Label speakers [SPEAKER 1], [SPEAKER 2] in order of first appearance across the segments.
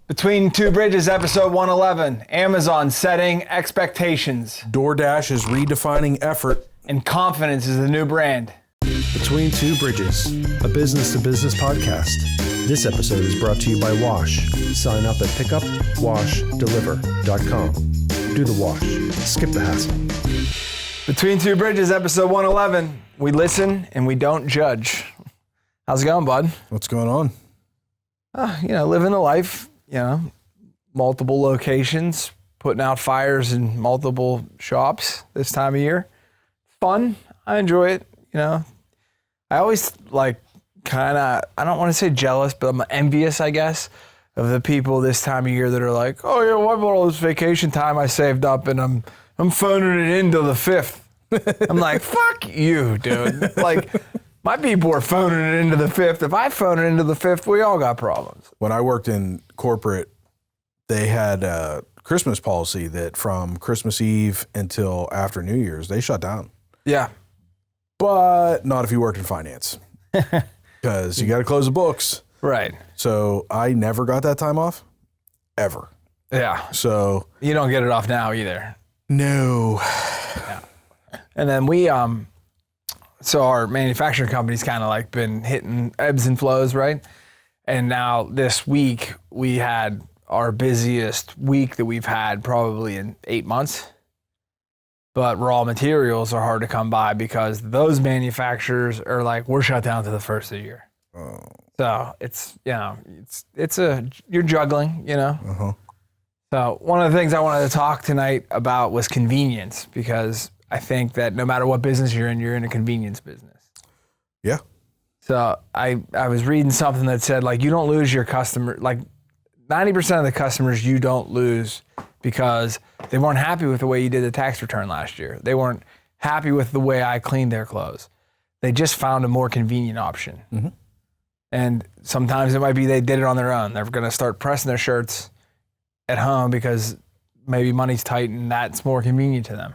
[SPEAKER 1] Between Two Bridges, episode 111. Amazon setting expectations.
[SPEAKER 2] DoorDash is redefining effort.
[SPEAKER 1] And confidence is the new brand.
[SPEAKER 3] Between Two Bridges, a business-to-business podcast. This episode is brought to you by Wash. Sign up at pickupwashdeliver.com. Do the wash. Skip the hassle.
[SPEAKER 1] Between Two Bridges, episode 111. We listen and we don't judge. How's it going, bud?
[SPEAKER 2] What's going on?
[SPEAKER 1] Living the life, multiple locations, putting out fires in multiple shops this time of year. Fun. I enjoy it. I always I don't want to say jealous, but I'm envious, I guess, of the people this time of year that are like, oh yeah, what about all this vacation time I saved up and I'm phoning it into the 5th. I'm like, fuck you, dude. My people are phoning it into the 5th. If I phone it into the 5th, we all got problems.
[SPEAKER 2] When I worked in corporate, they had a Christmas policy that from Christmas Eve until after New Year's, they shut down.
[SPEAKER 1] Yeah.
[SPEAKER 2] But not if you worked in finance. Because you got to close the books.
[SPEAKER 1] Right.
[SPEAKER 2] So I never got that time off. Ever.
[SPEAKER 1] Yeah.
[SPEAKER 2] So.
[SPEAKER 1] You don't get it off now either.
[SPEAKER 2] No.
[SPEAKER 1] Yeah. And then so our manufacturing company's kind of been hitting ebbs and flows, right? And now this week we had our busiest week that we've had probably in 8 months. But raw materials are hard to come by because those manufacturers are like, we're shut down to the first of the year.
[SPEAKER 2] Oh.
[SPEAKER 1] So it's you're juggling,
[SPEAKER 2] Uh-huh.
[SPEAKER 1] So one of the things I wanted to talk tonight about was convenience, because I think that no matter what business you're in a convenience business.
[SPEAKER 2] Yeah.
[SPEAKER 1] So I was reading something that said, you don't lose your customer, 90% of the customers you don't lose because they weren't happy with the way you did the tax return last year. They weren't happy with the way I cleaned their clothes. They just found a more convenient option.
[SPEAKER 2] Mm-hmm.
[SPEAKER 1] And sometimes it might be they did it on their own. They're going to start pressing their shirts at home because maybe money's tight and that's more convenient to them.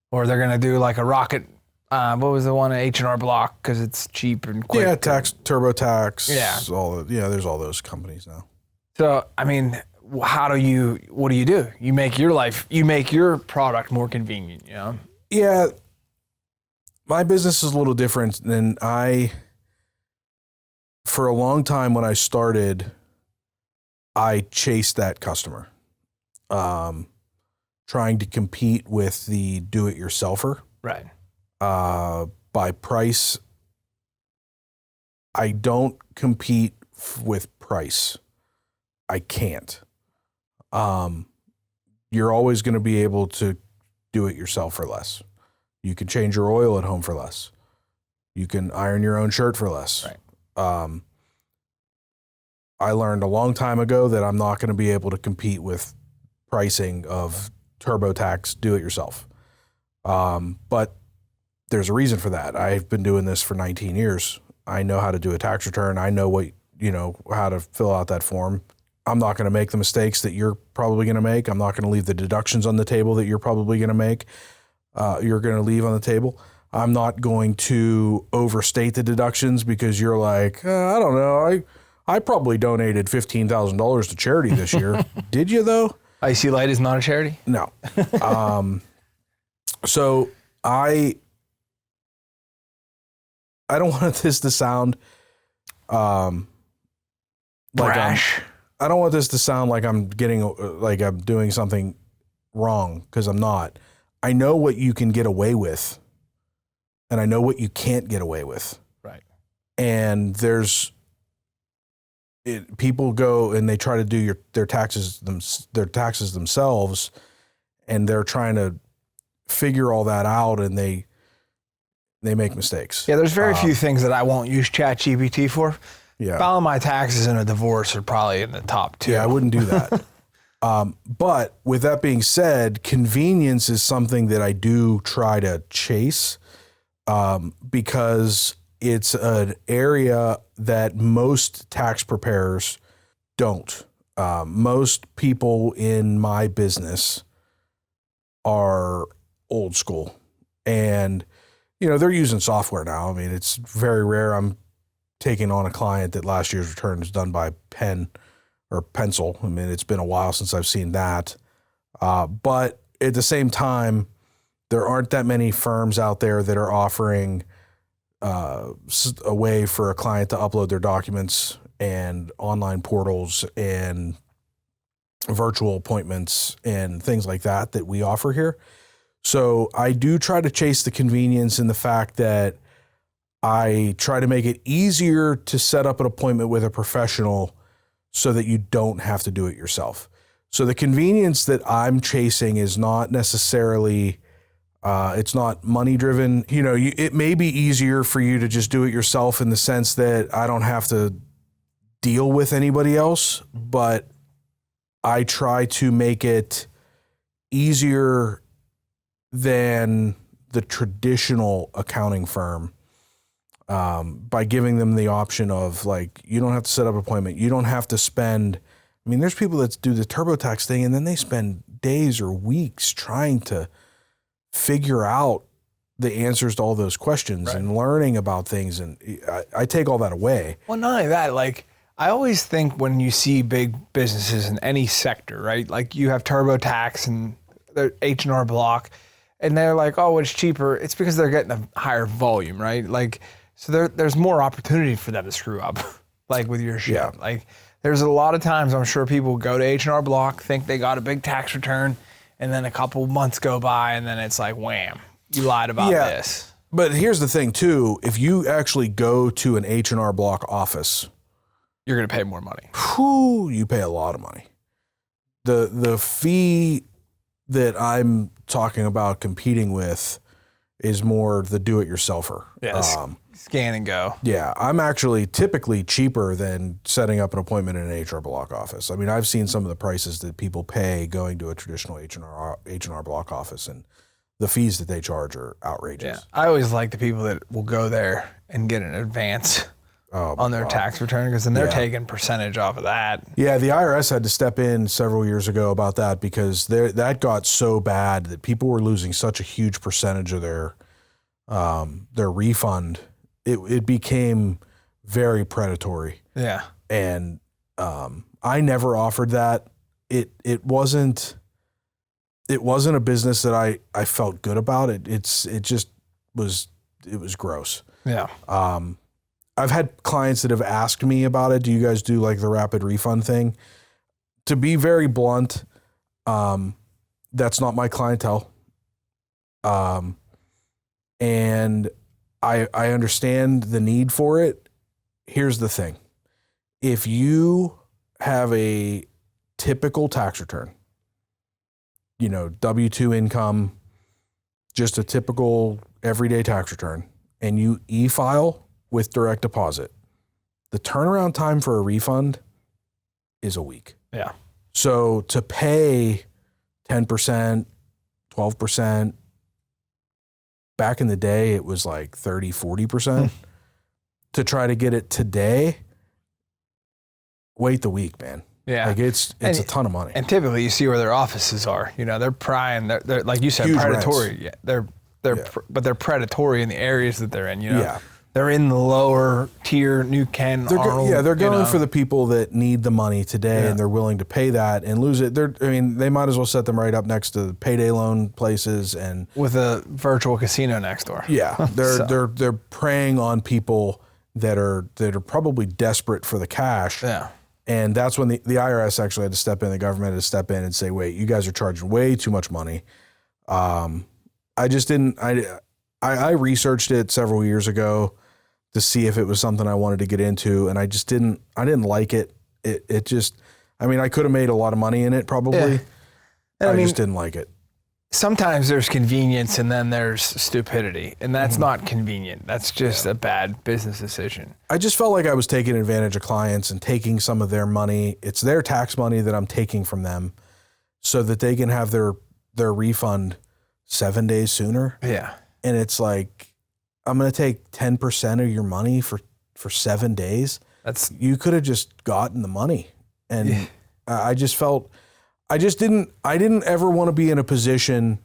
[SPEAKER 1] Or they're going to do a rocket, what was the one at H&R Block because it's cheap and quick.
[SPEAKER 2] Yeah, TurboTax.
[SPEAKER 1] Yeah.
[SPEAKER 2] There's all those companies now.
[SPEAKER 1] So, what do you do? You make your product more convenient,
[SPEAKER 2] Yeah. My business is a little different than for a long time when I started, I chased that customer. Trying to compete with the do-it-yourselfer.
[SPEAKER 1] Right.
[SPEAKER 2] By price, I don't compete with price. I can't. You're always going to be able to do it yourself for less. You can change your oil at home for less. You can iron your own shirt for less.
[SPEAKER 1] Right.
[SPEAKER 2] I learned a long time ago that I'm not going to be able to compete with pricing of TurboTax do-it-yourself. But there's a reason for that. I've been doing this for 19 years. I know how to do a tax return. I know how to fill out that form. I'm not going to make the mistakes that you're probably going to make. I'm not going to leave the deductions on the table that you're probably going to make. You're going to leave on the table. I'm not going to overstate the deductions because you're like, I don't know. I probably donated $15,000 to charity this year. Did you though?
[SPEAKER 1] IC Light is not a charity?
[SPEAKER 2] No. So I don't want this to sound
[SPEAKER 1] brash.
[SPEAKER 2] I don't want this to sound like I'm I'm doing something wrong, because I'm not. I know what you can get away with, and I know what you can't get away with.
[SPEAKER 1] Right.
[SPEAKER 2] And people go and they try to do their taxes themselves, and they're trying to figure all that out, and they make mistakes.
[SPEAKER 1] Yeah, there's very few things that I won't use ChatGPT for.
[SPEAKER 2] Yeah.
[SPEAKER 1] Filing my taxes in a divorce are probably in the top 2.
[SPEAKER 2] Yeah, I wouldn't do that. But with that being said, convenience is something that I do try to chase, because it's an area that most tax preparers don't. Most people in my business are old school, and they're using software now. It's very rare I'm taking on a client that last year's return is done by pen or pencil. I mean, it's been a while since I've seen that. But at the same time, there aren't that many firms out there that are offering a way for a client to upload their documents and online portals and virtual appointments and things like that we offer here. So I do try to chase the convenience in the fact that I try to make it easier to set up an appointment with a professional so that you don't have to do it yourself. So the convenience that I'm chasing is not necessarily, it's not money driven. You know, it may be easier for you to just do it yourself in the sense that I don't have to deal with anybody else, but I try to make it easier than the traditional accounting firm by giving them the option of like, you don't have to set up an appointment. You don't have to spend, I mean, there's people that do the TurboTax thing and then they spend days or weeks trying to figure out the answers to all those questions and learning about things. And I take all that away.
[SPEAKER 1] Well, not only that, like, I always think when you see big businesses in any sector, right? Like you have TurboTax and their H&R Block, and they're like, oh, it's cheaper. It's because they're getting a higher volume, right? Like, so there's more opportunity for them to screw up, like with your shit.
[SPEAKER 2] Yeah.
[SPEAKER 1] Like, there's a lot of times I'm sure people go to H&R Block, think they got a big tax return, and then a couple months go by, and then it's like, wham, you lied about this.
[SPEAKER 2] But here's the thing too: if you actually go to an H&R Block office,
[SPEAKER 1] you're going to pay more money.
[SPEAKER 2] You pay a lot of money. The fee that I'm talking about competing with is more the do-it-yourselfer.
[SPEAKER 1] Yes. Scan and go.
[SPEAKER 2] Yeah, I'm actually typically cheaper than setting up an appointment in an HR Block office. I mean, I've seen some of the prices that people pay going to a traditional H&R Block office, and the fees that they charge are outrageous.
[SPEAKER 1] Yeah, I always like the people that will go there and get an advance on their tax return, because then they're taking percentage off of that.
[SPEAKER 2] Yeah, the IRS had to step in several years ago about that because that got so bad that people were losing such a huge percentage of their refund. It became very predatory.
[SPEAKER 1] Yeah.
[SPEAKER 2] And I never offered that. It wasn't a business that I felt good about. It was gross.
[SPEAKER 1] Yeah.
[SPEAKER 2] I've had clients that have asked me about it. Do you guys do like the rapid refund thing? To be very blunt, that's not my clientele. And I understand the need for it. Here's the thing. If you have a typical tax return, you know, W-2 income, just a typical everyday tax return, and you e-file with direct deposit, the turnaround time for a refund is a week.
[SPEAKER 1] Yeah.
[SPEAKER 2] So to pay 10%, 12%, back in the day, it was like 30, 40%. To try to get it today, wait the week, man.
[SPEAKER 1] Yeah.
[SPEAKER 2] Like it's a ton of money.
[SPEAKER 1] And typically you see where their offices are. You know, they're prying. They're like you said,
[SPEAKER 2] Huge
[SPEAKER 1] predatory.
[SPEAKER 2] rents.
[SPEAKER 1] But they're predatory in the areas that they're in. You know,
[SPEAKER 2] Yeah.
[SPEAKER 1] they're in the lower tier, New Ken, Arnold.
[SPEAKER 2] They're going
[SPEAKER 1] you know.
[SPEAKER 2] for the people that need the money today, and they're willing to pay that and lose it. They might as well set them right up next to the payday loan places and
[SPEAKER 1] with a virtual casino next door.
[SPEAKER 2] Yeah, they're preying on people that are probably desperate for the cash.
[SPEAKER 1] Yeah.
[SPEAKER 2] And that's when the IRS actually had to step in, the government had to step in and say, wait, you guys are charging way too much money. I just didn't, I researched it several years ago to see if it was something I wanted to get into, and I didn't like it. It just, I could have made a lot of money in it probably.
[SPEAKER 1] Yeah.
[SPEAKER 2] I just didn't like it.
[SPEAKER 1] Sometimes there's convenience and then there's stupidity, and that's not convenient. That's just a bad business decision.
[SPEAKER 2] I just felt like I was taking advantage of clients and taking some of their money. It's their tax money that I'm taking from them so that they can have their refund 7 days sooner.
[SPEAKER 1] Yeah.
[SPEAKER 2] And it's like, I'm going to take 10% of your money for 7 days. You could have just gotten the money. And I didn't ever want to be in a position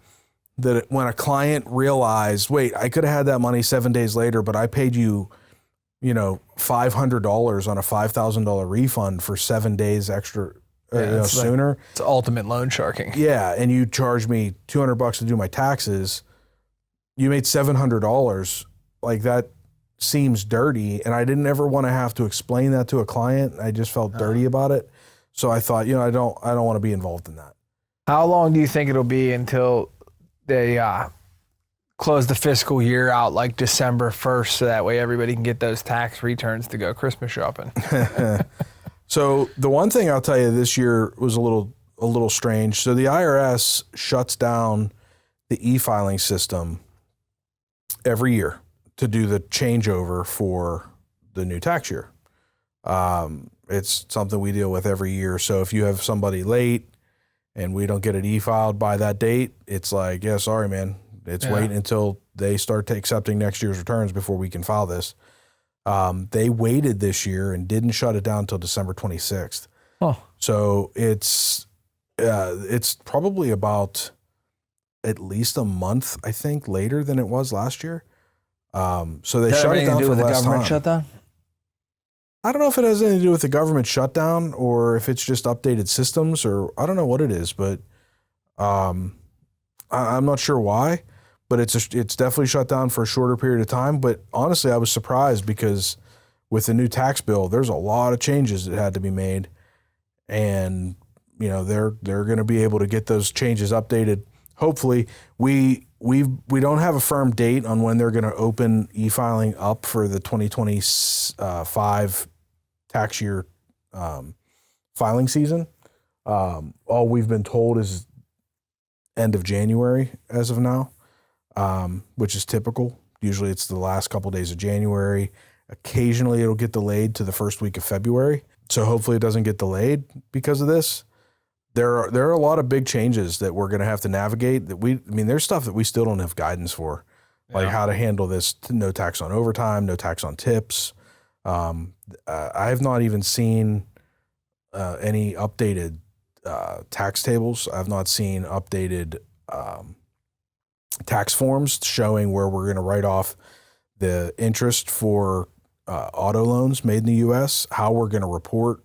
[SPEAKER 2] that when a client realized, wait, I could have had that money 7 days later, but I paid you $500 on a $5,000 refund for 7 days extra sooner.
[SPEAKER 1] It's ultimate loan sharking.
[SPEAKER 2] Yeah, and you charge me $200 to do my taxes. You made $700. Like, that seems dirty, and I didn't ever want to have to explain that to a client. I just felt dirty about it. So I thought, I don't want to be involved in that.
[SPEAKER 1] How long do you think it'll be until they close the fiscal year out like December 1st, so that way everybody can get those tax returns to go Christmas shopping?
[SPEAKER 2] So the one thing I'll tell you this year was a little strange. So the IRS shuts down the e-filing system every year to do the changeover for the new tax year. It's something we deal with every year. So if you have somebody late and we don't get it e-filed by that date, it's like, yeah, sorry, man. It's waiting until they start accepting next year's returns before we can file this. They waited this year and didn't shut it down until December 26th.
[SPEAKER 1] Oh.
[SPEAKER 2] So it's probably about at least a month, I think, later than it was last year. So they shut it down for less time.
[SPEAKER 1] Government shutdown?
[SPEAKER 2] I don't know if it has anything to do with the government shutdown or if it's just updated systems, or I don't know what it is, but I'm not sure why. But it's definitely shut down for a shorter period of time. But honestly, I was surprised because with the new tax bill, there's a lot of changes that had to be made, and they're going to be able to get those changes updated. Hopefully, we don't have a firm date on when they're going to open e-filing up for the 2025 tax year filing season. All we've been told is end of January as of now. Which is typical. Usually it's the last couple of days of January. Occasionally it'll get delayed to the first week of February. So hopefully it doesn't get delayed because of this. There are a lot of big changes that we're going to have to navigate there's stuff that we still don't have guidance for, like how to handle this. No tax on overtime, no tax on tips. I have not even seen any updated tax tables. I've not seen updated tax forms showing where we're going to write off the interest for auto loans made in the U.S., how we're going to report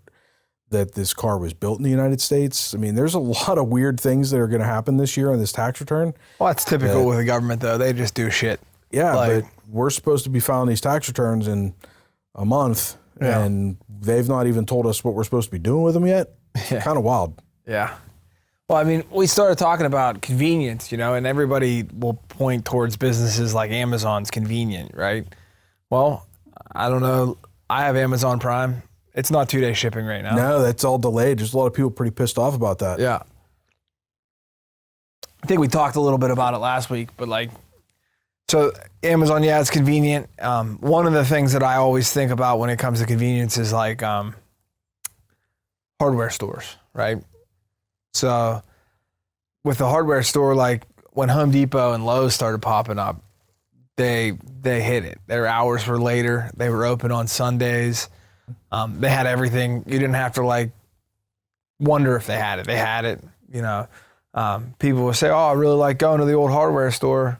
[SPEAKER 2] that this car was built in the United States. There's a lot of weird things that are going to happen this year on this tax return.
[SPEAKER 1] Well, that's typical with the government, though. They just do shit.
[SPEAKER 2] Yeah, but we're supposed to be filing these tax returns in a month, and they've not even told us what we're supposed to be doing with them yet. It's kind of wild.
[SPEAKER 1] Yeah. Well, we started talking about convenience, and everybody will point towards businesses like Amazon's convenient, right? Well, I don't know. I have Amazon Prime. It's not 2-day shipping right now.
[SPEAKER 2] No, that's all delayed. There's a lot of people pretty pissed off about that.
[SPEAKER 1] Yeah. I think we talked a little bit about it last week, but so Amazon, it's convenient. One of the things that I always think about when it comes to convenience is hardware stores, right? So with the hardware store, when Home Depot and Lowe's started popping up, they hit it. Their hours were later. They were open on Sundays. They had everything. You didn't have to wonder if they had it. They had it. People would say, "Oh, I really like going to the old hardware store."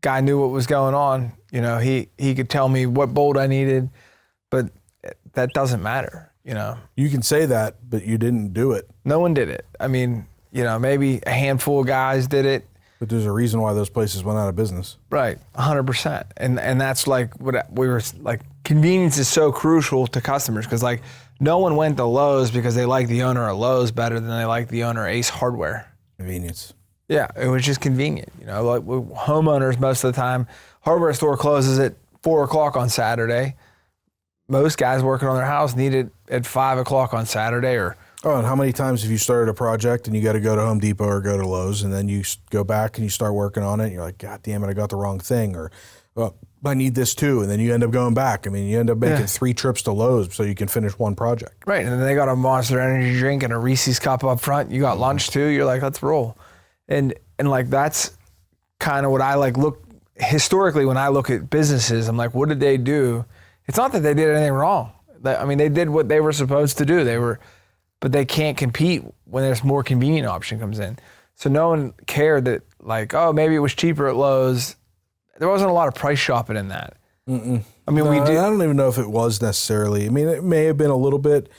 [SPEAKER 1] Guy knew what was going on. He could tell me what bolt I needed, but that doesn't matter.
[SPEAKER 2] You can say that, but you didn't do it.
[SPEAKER 1] No one did it. Maybe a handful of guys did it.
[SPEAKER 2] But there's a reason why those places went out of business.
[SPEAKER 1] Right, 100%. And that's what we were convenience is so crucial to customers because no one went to Lowe's because they like the owner of Lowe's better than they like the owner of Ace Hardware.
[SPEAKER 2] Convenience.
[SPEAKER 1] Yeah, it was just convenient. Homeowners most of the time, hardware store closes at 4:00 on Saturday. Most guys working on their house need it at 5:00 on Saturday
[SPEAKER 2] and how many times have you started a project and you got to go to Home Depot or go to Lowe's and then you go back and you start working on it and you're like, God damn it, I got the wrong thing, or I need this too, and then you end up going back. You end up making 3 trips to Lowe's so you can finish one project.
[SPEAKER 1] Right, and then they got a Monster Energy drink and a Reese's cup up front. You got lunch too. You're like, let's roll, and that's kind of what I look historically when I look at businesses. I'm like, what did they do? It's not that they did anything wrong. They did what they were supposed to do. But they can't compete when there's more convenient option comes in. So no one cared that maybe it was cheaper at Lowe's. There wasn't a lot of price shopping in that.
[SPEAKER 2] Mm-mm.
[SPEAKER 1] I mean,
[SPEAKER 2] No,
[SPEAKER 1] we do.
[SPEAKER 2] I don't even know if it was necessarily. I mean, it may have been a little bit.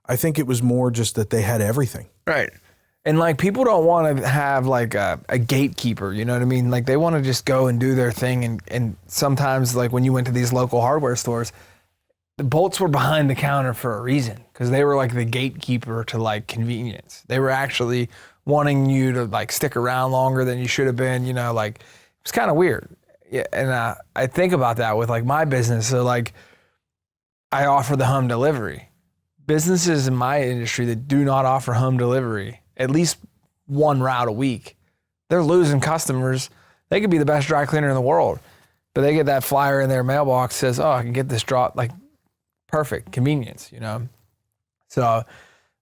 [SPEAKER 2] I think it was more just that they had everything.
[SPEAKER 1] Right. And like people don't want to have like a gatekeeper, you know what I mean? Like they want to just go and do their thing. And sometimes like when you went to these local hardware stores, the bolts were behind the counter for a reason because they were like the gatekeeper to like convenience. They were actually wanting you to like stick around longer than you should have been, you know, like it's kind of weird. Yeah. And I think about that with like my business. So like I offer the home delivery. Businesses in my industry that do not offer home delivery, at least one route a week, they're losing customers. They could be the best dry cleaner in the world, but they get that flyer in their mailbox that says, oh, I can get this drop, like perfect convenience, you know? So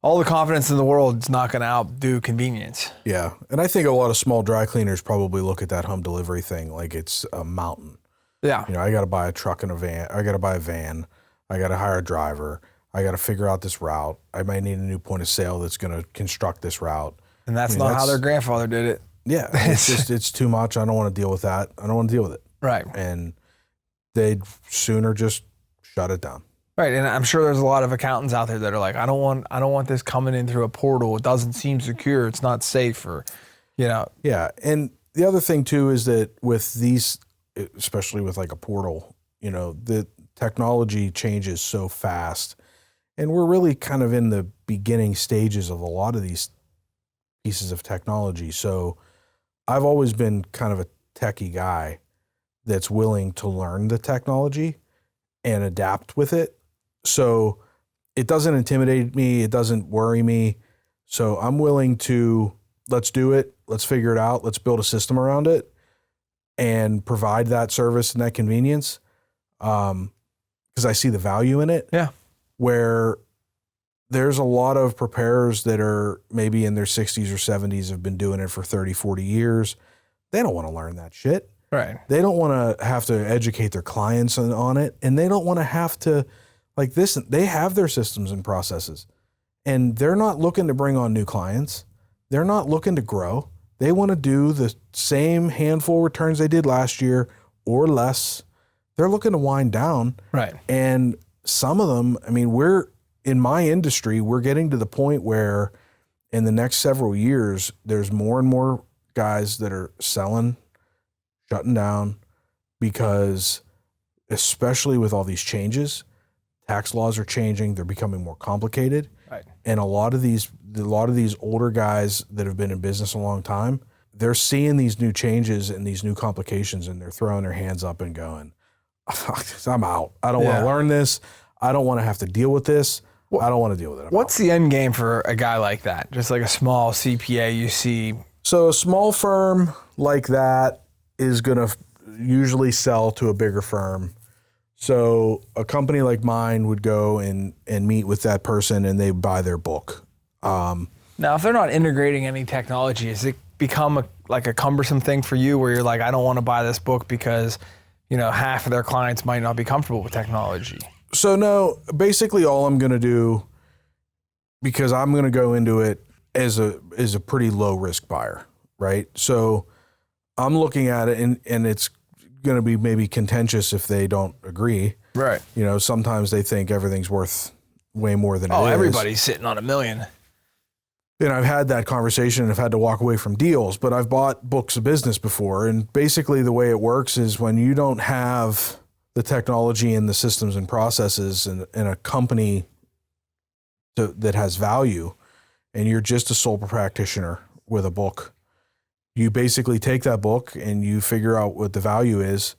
[SPEAKER 1] all the confidence in the world is not going to outdo convenience.
[SPEAKER 2] Yeah. And I think a lot of small dry cleaners probably look at that home delivery thing like it's a mountain.
[SPEAKER 1] Yeah.
[SPEAKER 2] You know, I got to buy a truck and a van. I got to buy a van. I got to hire a driver. I got to figure out this route. I might need a new point of sale that's going to construct this route.
[SPEAKER 1] And that's not how their grandfather did it.
[SPEAKER 2] Yeah. It's just, it's too much. I don't want to deal with that. I don't want to deal with it.
[SPEAKER 1] Right.
[SPEAKER 2] And they'd sooner just shut it down.
[SPEAKER 1] Right. And I'm sure there's a lot of accountants out there that are like, I don't want this coming in through a portal. It doesn't seem secure. It's not safe, or, you know.
[SPEAKER 2] Yeah. And the other thing too is that with these, especially with like a portal, you know, the technology changes so fast. And we're really kind of in the beginning stages of a lot of these pieces of technology. So I've always been kind of a techie guy that's willing to learn the technology and adapt with it. So it doesn't intimidate me. It doesn't worry me. So I'm willing to, let's do it. Let's figure it out. Let's build a system around it and provide that service and that convenience. Because I see the value in it.
[SPEAKER 1] Yeah.
[SPEAKER 2] Where there's a lot of preparers that are maybe in their 60s or 70s, have been doing it for 30, 40 years. They don't want to learn that shit.
[SPEAKER 1] Right.
[SPEAKER 2] They don't want to have to educate their clients on it. And they don't want to have to, like this, they have their systems and processes. And they're not looking to bring on new clients. They're not looking to grow. They want to do the same handful of returns they did last year or less. They're looking to wind down.
[SPEAKER 1] Right.
[SPEAKER 2] And some of them, I mean, in my industry, we're getting to the point where in the next several years, there's more and more guys that are selling, shutting down, because especially with all these changes, tax laws are changing. They're becoming more complicated.
[SPEAKER 1] Right.
[SPEAKER 2] And a lot of these older guys that have been in business a long time, they're seeing these new changes and these new complications, and they're throwing their hands up and going, I'm out. I don't want to learn this. I don't want to have to deal with this. I don't want to deal with it.
[SPEAKER 1] What's the end game for a guy like that? Just like a small CPA you see.
[SPEAKER 2] So a small firm like that is going to usually sell to a bigger firm. So a company like mine would go and meet with that person, and they buy their book.
[SPEAKER 1] Now, if they're not integrating any technology, has it become a cumbersome thing for you where you're like, I don't want to buy this book because, you know, half of their clients might not be comfortable with technology?
[SPEAKER 2] So no, basically all I'm going to do, because I'm going to go into it as a pretty low risk buyer, right? So I'm looking at it and it's going to be maybe contentious if they don't agree.
[SPEAKER 1] Right.
[SPEAKER 2] You know, sometimes they think everything's worth way more than it is.
[SPEAKER 1] Oh, everybody's sitting on $1 million.
[SPEAKER 2] And I've had that conversation and I've had to walk away from deals, but I've bought books of business before. And basically the way it works is when you don't have the technology and the systems and processes and a company that has value, and you're just a sole practitioner with a book, you basically take that book and you figure out what the value is,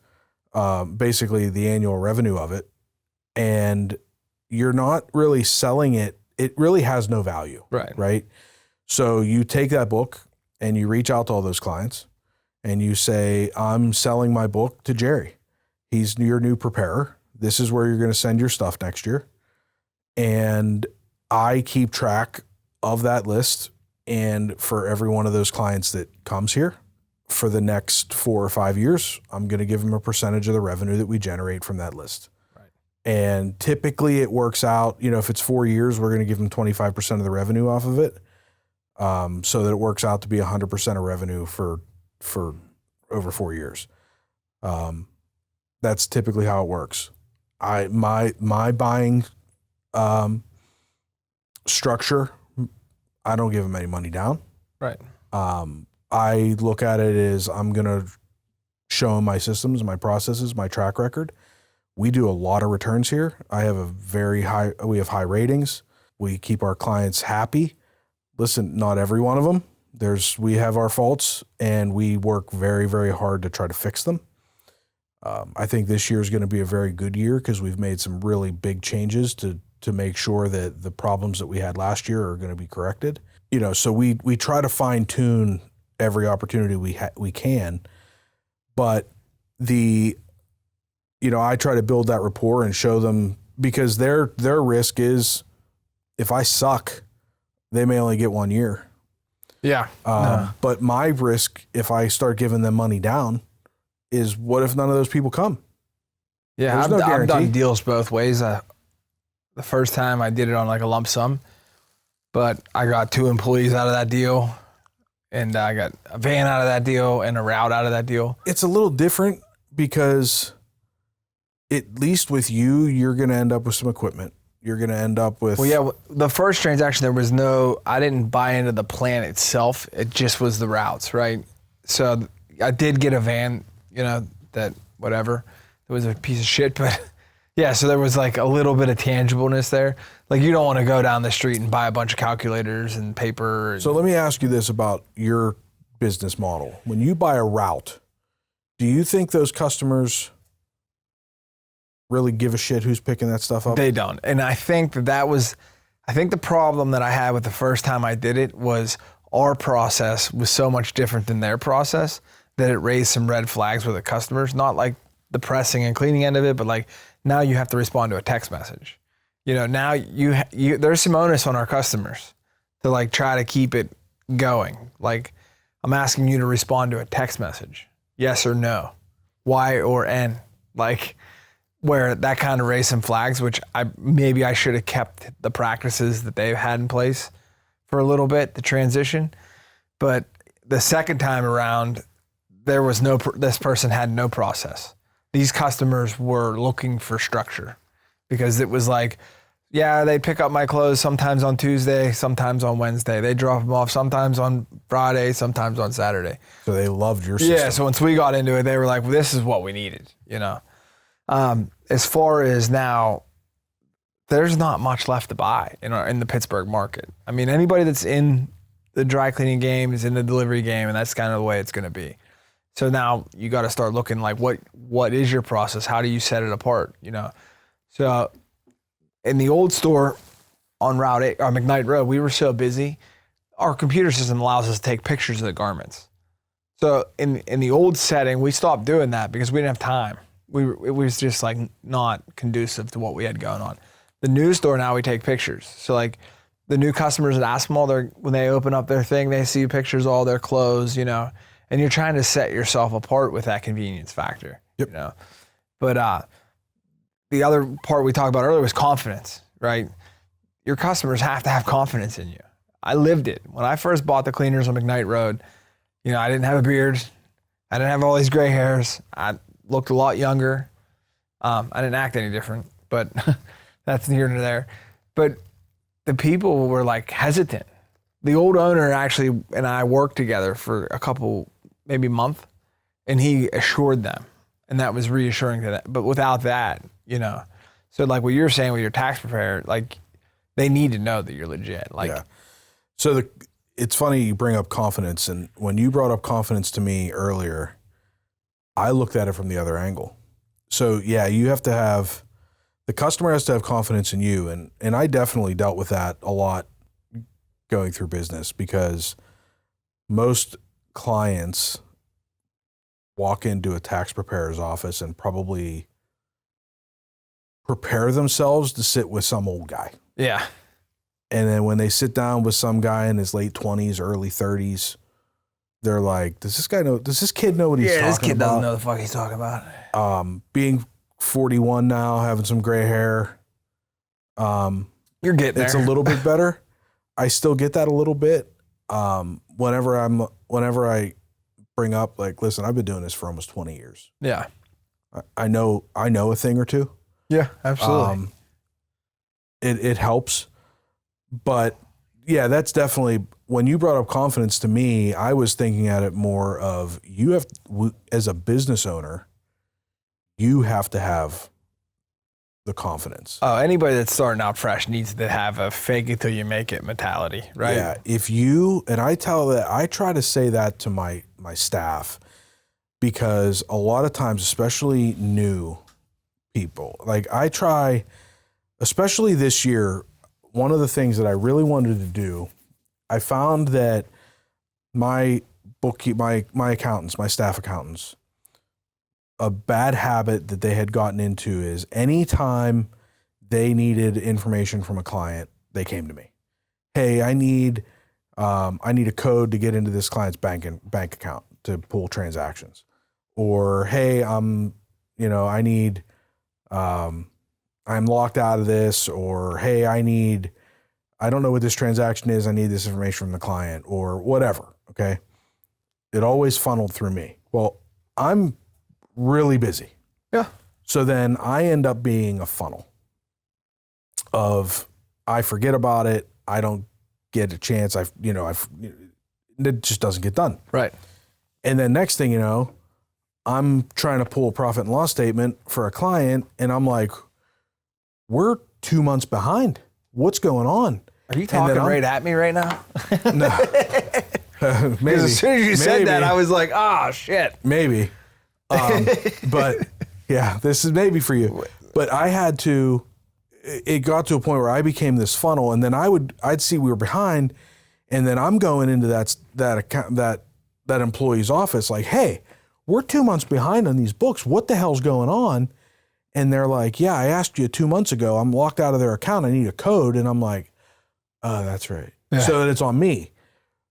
[SPEAKER 2] basically the annual revenue of it, and you're not really selling it. It really has no value. Right. So you take that book and you reach out to all those clients and you say, I'm selling my book to Jerry. He's your new preparer. This is where you're going to send your stuff next year. And I keep track of that list. And for every one of those clients that comes here for the next 4 or 5 years, I'm going to give them a percentage of the revenue that we generate from that list. Right. And typically it works out, you know, if it's 4 years, we're going to give them 25% of the revenue off of it. So that it works out to be 100% of revenue for over 4 years. That's typically how it works. My buying structure, I don't give them any money down.
[SPEAKER 1] Right.
[SPEAKER 2] I look at it as I'm going to show them my systems, my processes, my track record. We do a lot of returns here. We have high ratings. We keep our clients happy. Listen, not every one of them. We have our faults, and we work very, very hard to try to fix them. I think this year is going to be a very good year because we've made some really big changes to make sure that the problems that we had last year are going to be corrected. So we try to fine tune every opportunity we can, but I try to build that rapport and show them, because their risk is, if I suck, they may only get 1 year.
[SPEAKER 1] Yeah.
[SPEAKER 2] But my risk, if I start giving them money down, is what if none of those people come?
[SPEAKER 1] Yeah, I've done deals both ways. The first time I did it on like a lump sum, but I got 2 employees out of that deal, and I got a van out of that deal and a route out of that deal.
[SPEAKER 2] It's a little different because at least with you, you're going to end up with some equipment. You're going to end up with...
[SPEAKER 1] Well, yeah, the first transaction, I didn't buy into the plan itself. It just was the routes, right? So I did get a van, that whatever. It was a piece of shit, but yeah, so there was like a little bit of tangibleness there. Like, you don't want to go down the street and buy a bunch of calculators and paper.
[SPEAKER 2] So let me ask you this about your business model. When you buy a route, do you think those customers really give a shit who's picking that stuff up?
[SPEAKER 1] They don't. And I think the problem that I had with the first time I did it was our process was so much different than their process that it raised some red flags with the customers. Not like the pressing and cleaning end of it, but like, now you have to respond to a text message. Now there's some onus on our customers to like try to keep it going. Like, I'm asking you to respond to a text message, yes or no, Y or N, like, where that kind of raised some flags, which maybe I should have kept the practices that they've had in place for a little bit, the transition. But the second time around, this person had no process. These customers were looking for structure, because it was like, yeah, they pick up my clothes sometimes on Tuesday, sometimes on Wednesday. They drop them off sometimes on Friday, sometimes on Saturday.
[SPEAKER 2] So they loved your system.
[SPEAKER 1] Yeah, so once we got into it, they were like, well, this is what we needed, As far as now, there's not much left to buy in the Pittsburgh market. I mean, anybody that's in the dry cleaning game is in the delivery game, and that's kind of the way it's going to be. So now you got to start looking like, what is your process? How do you set it apart? So in the old store on Route 8 or McKnight Road, we were so busy. Our computer system allows us to take pictures of the garments. So in the old setting, we stopped doing that because we didn't have time. It was just like not conducive to what we had going on. The new store now, we take pictures. So like the new customers at Aspinall, when they open up their thing, they see pictures of all their clothes, and you're trying to set yourself apart with that convenience factor.
[SPEAKER 2] Yep.
[SPEAKER 1] But the other part we talked about earlier was confidence, right? Your customers have to have confidence in you. I lived it. When I first bought the cleaners on McKnight Road, I didn't have a beard. I didn't have all these gray hairs. I looked a lot younger. I didn't act any different, but that's near to there. But the people were like hesitant. The old owner actually and I worked together for a couple, maybe month, and he assured them, and that was reassuring to them. But without that, so like what you're saying with your tax preparer, like they need to know that you're legit. Like,
[SPEAKER 2] yeah. So it's funny you bring up confidence, and when you brought up confidence to me earlier, I looked at it from the other angle. So yeah, the customer has to have confidence in you. And I definitely dealt with that a lot going through business, because most clients walk into a tax preparer's office and probably prepare themselves to sit with some old guy.
[SPEAKER 1] Yeah.
[SPEAKER 2] And then when they sit down with some guy in his late 20s, early 30s, they're like, does this kid know what he's talking about?
[SPEAKER 1] Yeah, this kid doesn't know the fuck he's talking about.
[SPEAKER 2] Being 41 now, having some gray hair.
[SPEAKER 1] You're getting there.
[SPEAKER 2] It's a little bit better. I still get that a little bit. Whenever I bring up, like, listen, I've been doing this for almost 20 years.
[SPEAKER 1] Yeah.
[SPEAKER 2] I know a thing or two.
[SPEAKER 1] Yeah, absolutely.
[SPEAKER 2] It helps, but yeah, that's definitely, when you brought up confidence to me, I was thinking at it more of, as a business owner, you have to have the confidence.
[SPEAKER 1] Anybody that's starting out fresh needs to have a fake it till you make it mentality, right?
[SPEAKER 2] Yeah. And I try to say that to my staff, because a lot of times, especially new people, like I try, especially this year, one of the things that I really wanted to do, I found that my accountants, my staff accountants, a bad habit that they had gotten into is anytime they needed information from a client, they came to me. Hey, I need a code to get into this client's bank account to pull transactions. Or, hey, I'm locked out of this. Or, hey, I don't know what this transaction is. I need this information from the client, or whatever. Okay. It always funneled through me. Well, I'm really busy.
[SPEAKER 1] Yeah.
[SPEAKER 2] So then I end up being a funnel of, I forget about it. I don't get a chance. It just doesn't get done.
[SPEAKER 1] Right.
[SPEAKER 2] And then next thing you know, I'm trying to pull a profit and loss statement for a client, and I'm like, we're 2 months behind. What's going on?
[SPEAKER 1] Are you talking right at me right now?
[SPEAKER 2] No. Maybe.
[SPEAKER 1] As soon as you said that, I was like, shit.
[SPEAKER 2] Maybe. But yeah, this is maybe for you. But it got to a point where I became this funnel, and then I'd see we were behind, and then I'm going into that employee's office like, hey, we're 2 months behind on these books. What the hell's going on? And they're like, yeah, I asked you 2 months ago. I'm locked out of their account. I need a code. And I'm like, oh, that's right. Yeah. So then it's on me.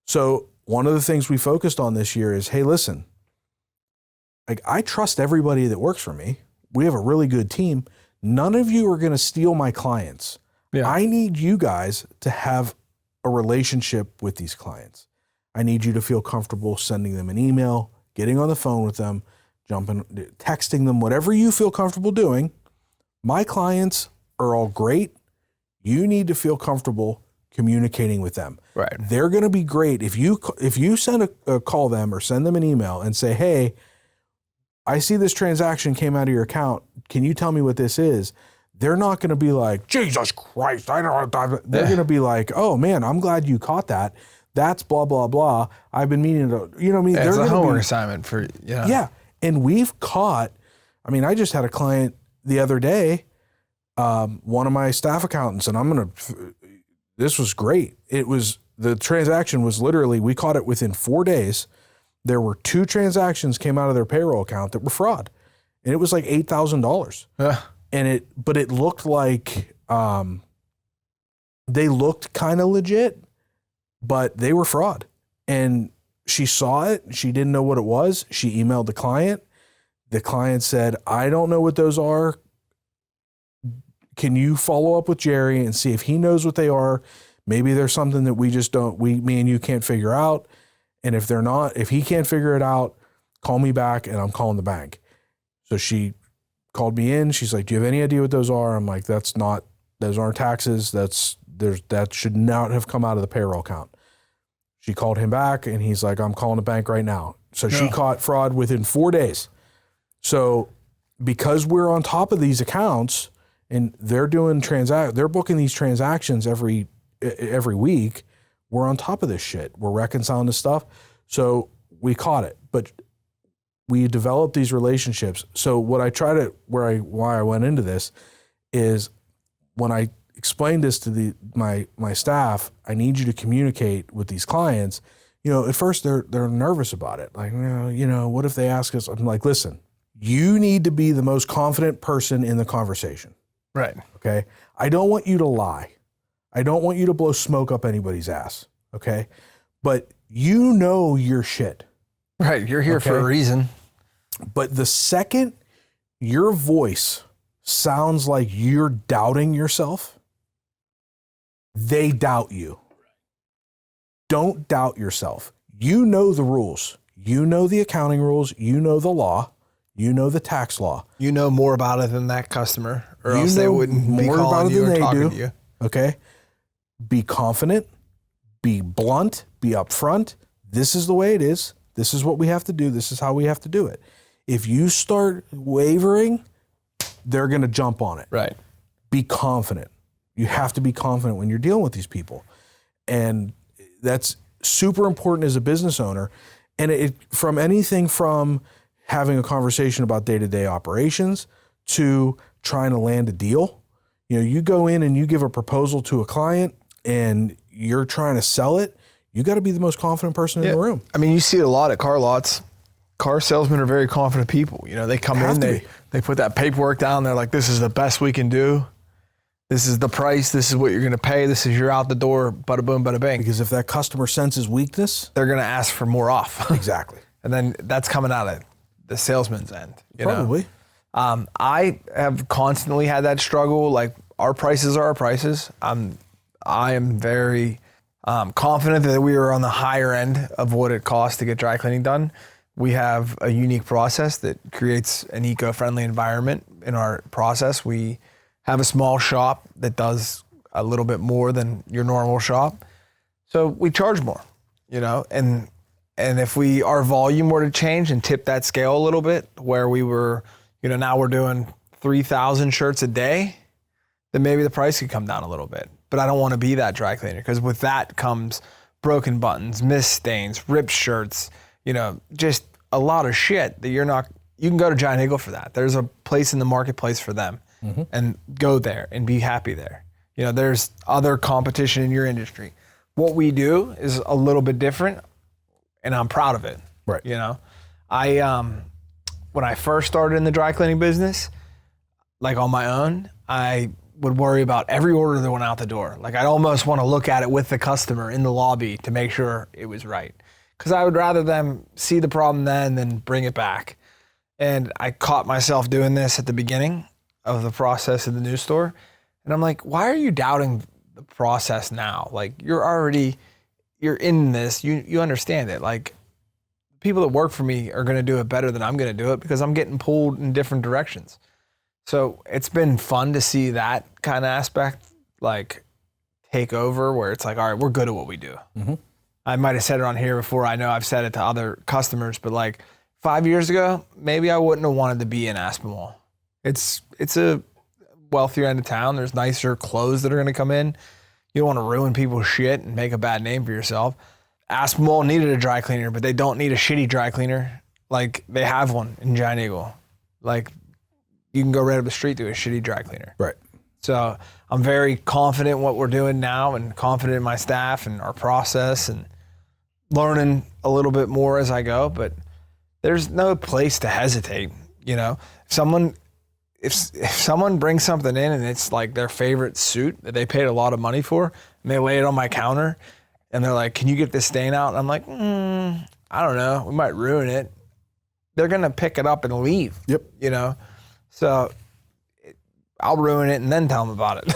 [SPEAKER 2] So one of the things we focused on this year is, hey, listen, like, I trust everybody that works for me. We have a really good team. None of you are going to steal my clients. Yeah. I need you guys to have a relationship with these clients. I need you to feel comfortable sending them an email, getting on the phone with them, texting them, whatever you feel comfortable doing. My clients are all great. You need to feel comfortable communicating with them.
[SPEAKER 1] Right.
[SPEAKER 2] They're going to be great. If you send call them or send them an email and say, hey, I see this transaction came out of your account. Can you tell me what this is? They're not going to be like, Jesus Christ, I don't know. They're going to be like, oh man, I'm glad you caught that. That's blah, blah, blah. I've been meaning to, you know what I mean?
[SPEAKER 1] It's a homework assignment for,
[SPEAKER 2] Yeah. And we've caught, I just had a client the other day, one of my staff accountants, and this was great. The transaction was literally, we caught it within 4 days. There were 2 transactions came out of their payroll account that were fraud. And it was like $8,000. But it looked like, they looked kind of legit, but they were fraud. And she saw it. She didn't know what it was. She emailed the client. The client said, I don't know what those are. Can you follow up with Jerry and see if he knows what they are? Maybe there's something that me and you can't figure out. And if he can't figure it out, call me back and I'm calling the bank. So she called me in. She's like, do you have any idea what those are? I'm like, those aren't taxes. That should not have come out of the payroll account. She called him back and he's like, I'm calling the bank right now. So she caught fraud within 4 days. So because we're on top of these accounts and they're booking these transactions every week, we're on top of this shit. We're reconciling this stuff. So we caught it, but we developed these relationships. So why I went into this is when I explained this to my staff, I need you to communicate with these clients. At first they're nervous about it. Like, what if they ask us? I'm like, listen, you need to be the most confident person in the conversation.
[SPEAKER 1] Right.
[SPEAKER 2] Okay. I don't want you to lie. I don't want you to blow smoke up anybody's ass. Okay. But your shit.
[SPEAKER 1] Right. You're here for a reason.
[SPEAKER 2] But the second your voice sounds like you're doubting yourself, they doubt you. Don't doubt yourself. You know the rules. You know the accounting rules. You know the law. You know the tax law.
[SPEAKER 1] You know more about it than that customer, or
[SPEAKER 2] You
[SPEAKER 1] else they
[SPEAKER 2] know
[SPEAKER 1] wouldn't be
[SPEAKER 2] more about
[SPEAKER 1] calling
[SPEAKER 2] it
[SPEAKER 1] you
[SPEAKER 2] than
[SPEAKER 1] or
[SPEAKER 2] they
[SPEAKER 1] talking
[SPEAKER 2] do.
[SPEAKER 1] to you.
[SPEAKER 2] Okay. Be confident, be blunt, be upfront. This is the way it is. This is what we have to do. This is how we have to do it. If you start wavering, they're going to jump on it.
[SPEAKER 1] Right.
[SPEAKER 2] Be confident. You have to be confident when you're dealing with these people. And that's super important as a business owner. And it from anything from having a conversation about day-to-day operations to trying to land a deal. You know, you go in and you give a proposal to a client and you're trying to sell it. You got to be the most confident person in the room.
[SPEAKER 1] I mean, you see it a lot at car lots. Car salesmen are very confident people. You know, they come in, they put that paperwork down. They're like, this is the best we can do. This is the price. This is what you're going to pay. This is your out the door, bada boom, bada bang.
[SPEAKER 2] Because if that customer senses weakness,
[SPEAKER 1] they're going to ask for more off.
[SPEAKER 2] Exactly.
[SPEAKER 1] And then that's coming out of the salesman's end.
[SPEAKER 2] Probably.
[SPEAKER 1] I have constantly had that struggle. Like, our prices are our prices. I am very confident that we are on the higher end of what it costs to get dry cleaning done. We have a unique process that creates an eco-friendly environment in our process. We have a small shop that does a little bit more than your normal shop. So we charge more, you know, and if our volume were to change and tip that scale a little bit, where we were, you know, now we're doing 3,000 shirts a day, then maybe the price could come down a little bit. But I don't want to be that dry cleaner, because with that comes broken buttons, mist stains, ripped shirts, you know, just a lot of shit that you can go to Giant Eagle for that. There's a place in the marketplace for them, and go there and be happy there. You know, there's other competition in your industry. What we do is a little bit different, and I'm proud of it.
[SPEAKER 2] Right.
[SPEAKER 1] You know, when I first started in the dry cleaning business, like on my own, I would worry about every order that went out the door. Like, I'd almost want to look at it with the customer in the lobby to make sure it was right, because I would rather them see the problem then than bring it back. And I caught myself doing this at the beginning of the process of the new store. And I'm like, why are you doubting the process now? Like, you're in this, you understand it. Like, people that work for me are going to do it better than I'm going to do it, because I'm getting pulled in different directions. So it's been fun to see that kind of aspect, like, take over, where it's like, all right, we're good at what we do. Mm-hmm. I might have said it on here before. I know I've said it to other customers, but like 5 years ago, maybe I wouldn't have wanted to be in Aspinwall. It's a wealthier end of town. There's nicer clothes that are going to come in. You don't want to ruin people's shit and make a bad name for yourself. Aspinwall needed a dry cleaner, but they don't need a shitty dry cleaner. Like, they have one in Giant Eagle. Like, you can go right up the street to a shitty dry cleaner.
[SPEAKER 2] Right.
[SPEAKER 1] So I'm very confident in what we're doing now, and confident in my staff and our process, and learning a little bit more as I go. But there's no place to hesitate. You know, if someone brings something in and it's like their favorite suit that they paid a lot of money for, and they lay it on my counter, and they're like, can you get this stain out? And I'm like, I don't know. We might ruin it. They're going to pick it up and leave.
[SPEAKER 2] Yep.
[SPEAKER 1] You know? So I'll ruin it and then tell them about it.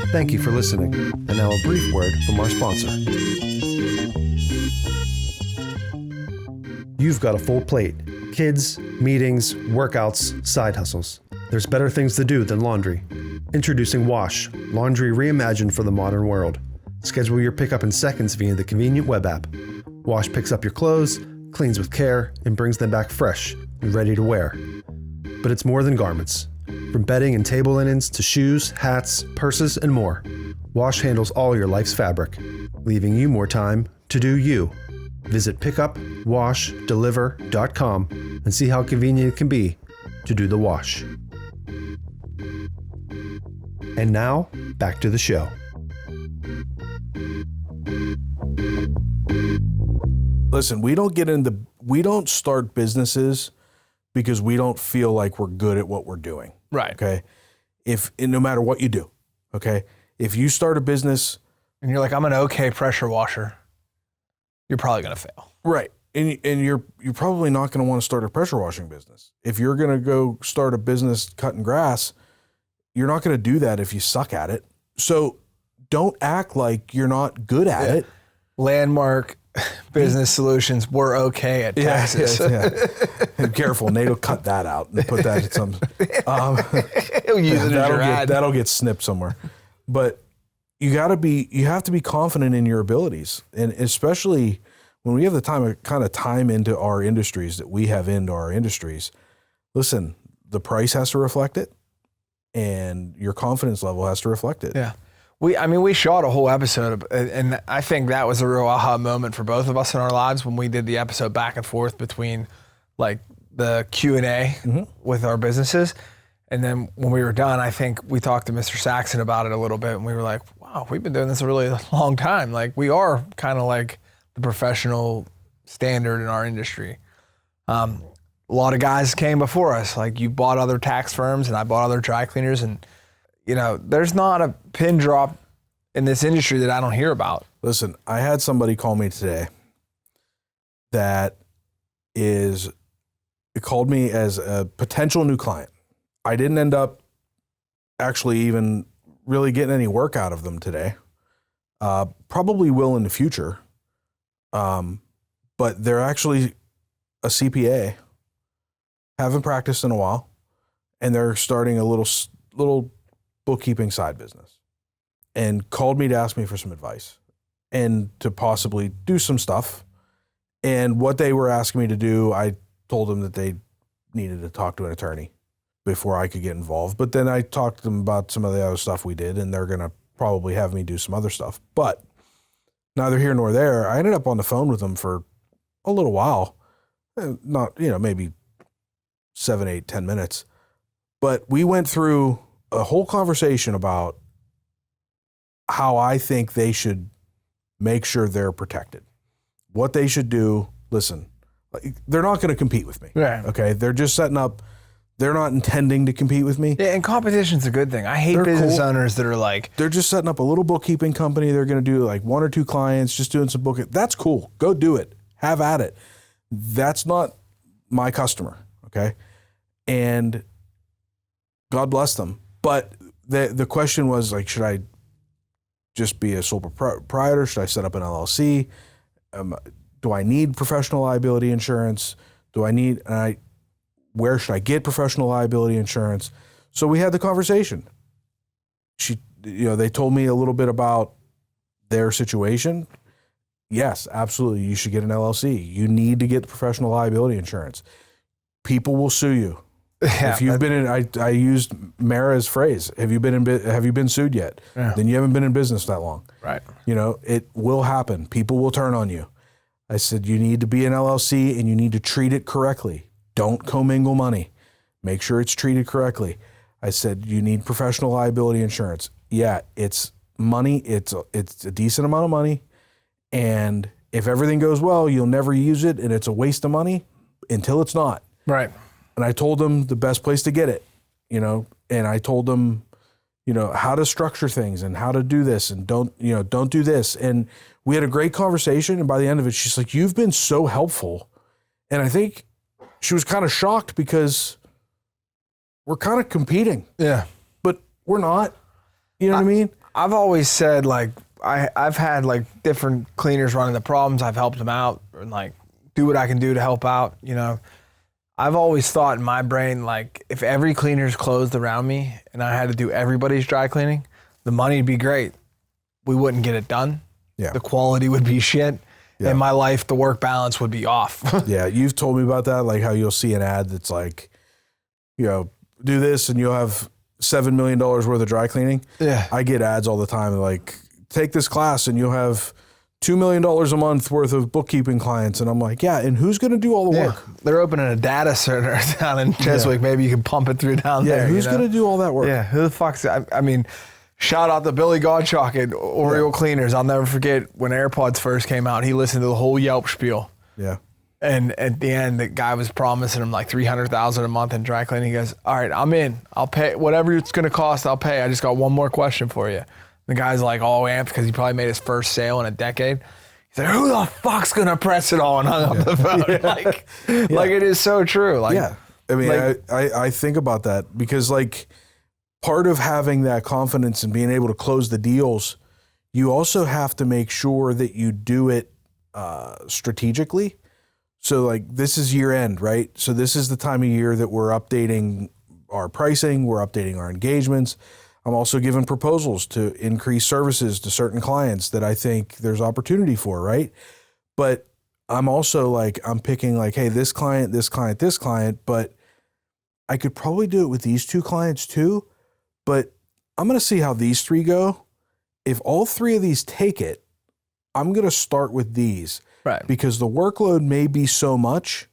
[SPEAKER 3] Thank you for listening. And now a brief word from our sponsor. You've got a full plate. Kids, meetings, workouts, side hustles. There's better things to do than laundry. Introducing Wash, laundry reimagined for the modern world. Schedule your pickup in seconds via the convenient web app. Wash picks up your clothes, cleans with care, and brings them back fresh and ready to wear. But it's more than garments. From bedding and table linens to shoes, hats, purses, and more. Wash handles all your life's fabric, leaving you more time to do you. Visit pickupwashdeliver.com and see how convenient it can be to do the wash. And now, back to the show.
[SPEAKER 2] Listen, we don't start businesses because we don't feel like we're good at what we're doing.
[SPEAKER 1] Right.
[SPEAKER 2] Okay. No matter what you do. Okay. If you start a business
[SPEAKER 1] and you're like, I'm an okay pressure washer, you're probably going to fail.
[SPEAKER 2] Right. And you're probably not going to want to start a pressure washing business. If you're going to go start a business cutting grass, you're not going to do that if you suck at it. So don't act like you're not good at it.
[SPEAKER 1] Landmark Business Solutions were okay at taxes.
[SPEAKER 2] Yeah. Careful, Nate will cut that out and put that in some.
[SPEAKER 1] He'll use it as your ad.
[SPEAKER 2] That'll get snipped somewhere. But you have to be confident in your abilities, and especially when we have the time into our industries that we have into our industries. Listen, the price has to reflect it, and your confidence level has to reflect it.
[SPEAKER 1] Yeah. We shot a whole episode, and I think that was a real aha moment for both of us in our lives when we did the episode back and forth between like the Q&A with our businesses. And then when we were done, I think we talked to Mr. Saxon about it a little bit, and we were like, wow, we've been doing this a really long time. Like, we are kind of like the professional standard in our industry. A lot of guys came before us. Like, you bought other tax firms, and I bought other dry cleaners, and there's not a pin drop in this industry that I don't hear about.
[SPEAKER 2] Listen, I had somebody call me today called me as a potential new client. I didn't end up actually even really getting any work out of them today. Probably will in the future. But they're actually a CPA, haven't practiced in a while, and they're starting a little bookkeeping side business, and called me to ask me for some advice and to possibly do some stuff. And what they were asking me to do, I told them that they needed to talk to an attorney before I could get involved. But then I talked to them about some of the other stuff we did, and they're going to probably have me do some other stuff. But neither here nor there. I ended up on the phone with them for a little while, not, maybe 7, 8, 10 minutes. But we went through a whole conversation about how I think they should make sure they're protected, what they should do. Listen, they're not going to compete with me.
[SPEAKER 1] Right.
[SPEAKER 2] Okay. They're just setting up. They're not intending to compete with me.
[SPEAKER 1] Yeah, and competition's a good thing. I hate business owners that are like,
[SPEAKER 2] they're just setting up a little bookkeeping company. They're going to do like 1 or 2 clients, just doing some booking. That's cool. Go do it. Have at it. That's not my customer. Okay. And God bless them. But the question was like, should I just be a sole proprietor? Should I set up an LLC? Do I need professional liability insurance? Where should I get professional liability insurance? So we had the conversation. They told me a little bit about their situation. Yes, absolutely. You should get an LLC. You need to get professional liability insurance. People will sue you.
[SPEAKER 1] Yeah,
[SPEAKER 2] if you've been in, I used Mara's phrase. Have you been sued yet?
[SPEAKER 1] Yeah.
[SPEAKER 2] Then you haven't been in business that long.
[SPEAKER 1] right.
[SPEAKER 2] It will happen. People will turn on you. I said, you need to be an LLC and you need to treat it correctly. Don't commingle money. Make sure it's treated correctly. I said, you need professional liability insurance. Yeah, it's money. It's a decent amount of money. And if everything goes well, you'll never use it, and it's a waste of money until it's not.
[SPEAKER 1] Right.
[SPEAKER 2] And I told them the best place to get it, and I told them, how to structure things and how to do this, and don't do this. And we had a great conversation. And by the end of it, she's like, you've been so helpful. And I think she was kind of shocked because we're kind of competing,
[SPEAKER 1] Yeah.
[SPEAKER 2] but we're not, you know what I mean?
[SPEAKER 1] I've always said, like, I've had like different cleaners running the problems. I've helped them out and like do what I can do to help out. I've always thought in my brain, like, if every cleaner's closed around me and I had to do everybody's dry cleaning, the money'd be great. We wouldn't get it done.
[SPEAKER 2] Yeah.
[SPEAKER 1] The quality would be shit.
[SPEAKER 2] Yeah.
[SPEAKER 1] In my life, the work balance would be off.
[SPEAKER 2] Yeah, you've told me about that, like how you'll see an ad that's like, do this and you'll have $7 million worth of dry cleaning.
[SPEAKER 1] Yeah.
[SPEAKER 2] I get ads all the time like, take this class and you'll have $2 million a month worth of bookkeeping clients. And I'm like, yeah, and who's going to do all the work?
[SPEAKER 1] They're opening a data center down in Cheswick. Maybe you can pump it through down there.
[SPEAKER 2] Yeah, who's going to do all that work?
[SPEAKER 1] Yeah, who the fuck's... I mean, shout out to Billy Gottschalk at Oriole Cleaners. I'll never forget when AirPods first came out, he listened to the whole Yelp spiel.
[SPEAKER 2] Yeah.
[SPEAKER 1] And at the end, the guy was promising him like $300,000 a month in dry cleaning. He goes, all right, I'm in. I'll pay. Whatever it's going to cost, I'll pay. I just got one more question for you. The guy's like all amped because he probably made his first sale in a decade. He's like, who the fuck's going to press it all? And hung up the phone. Like it is so true. Like,
[SPEAKER 2] yeah. I mean, I think about that because like part of having that confidence and being able to close the deals, you also have to make sure that you do it strategically. So like this is year end, right? So this is the time of year that we're updating our pricing, we're updating our engagements. I'm also giving proposals to increase services to certain clients that I think there's opportunity for, right? But I'm also like, I'm picking like, hey, this client, this client, this client, but I could probably do it with these 2 clients too, but I'm going to see how these 3 go. If all 3 of these take it, I'm going to start with these.
[SPEAKER 1] Right.
[SPEAKER 2] Because the workload may be so much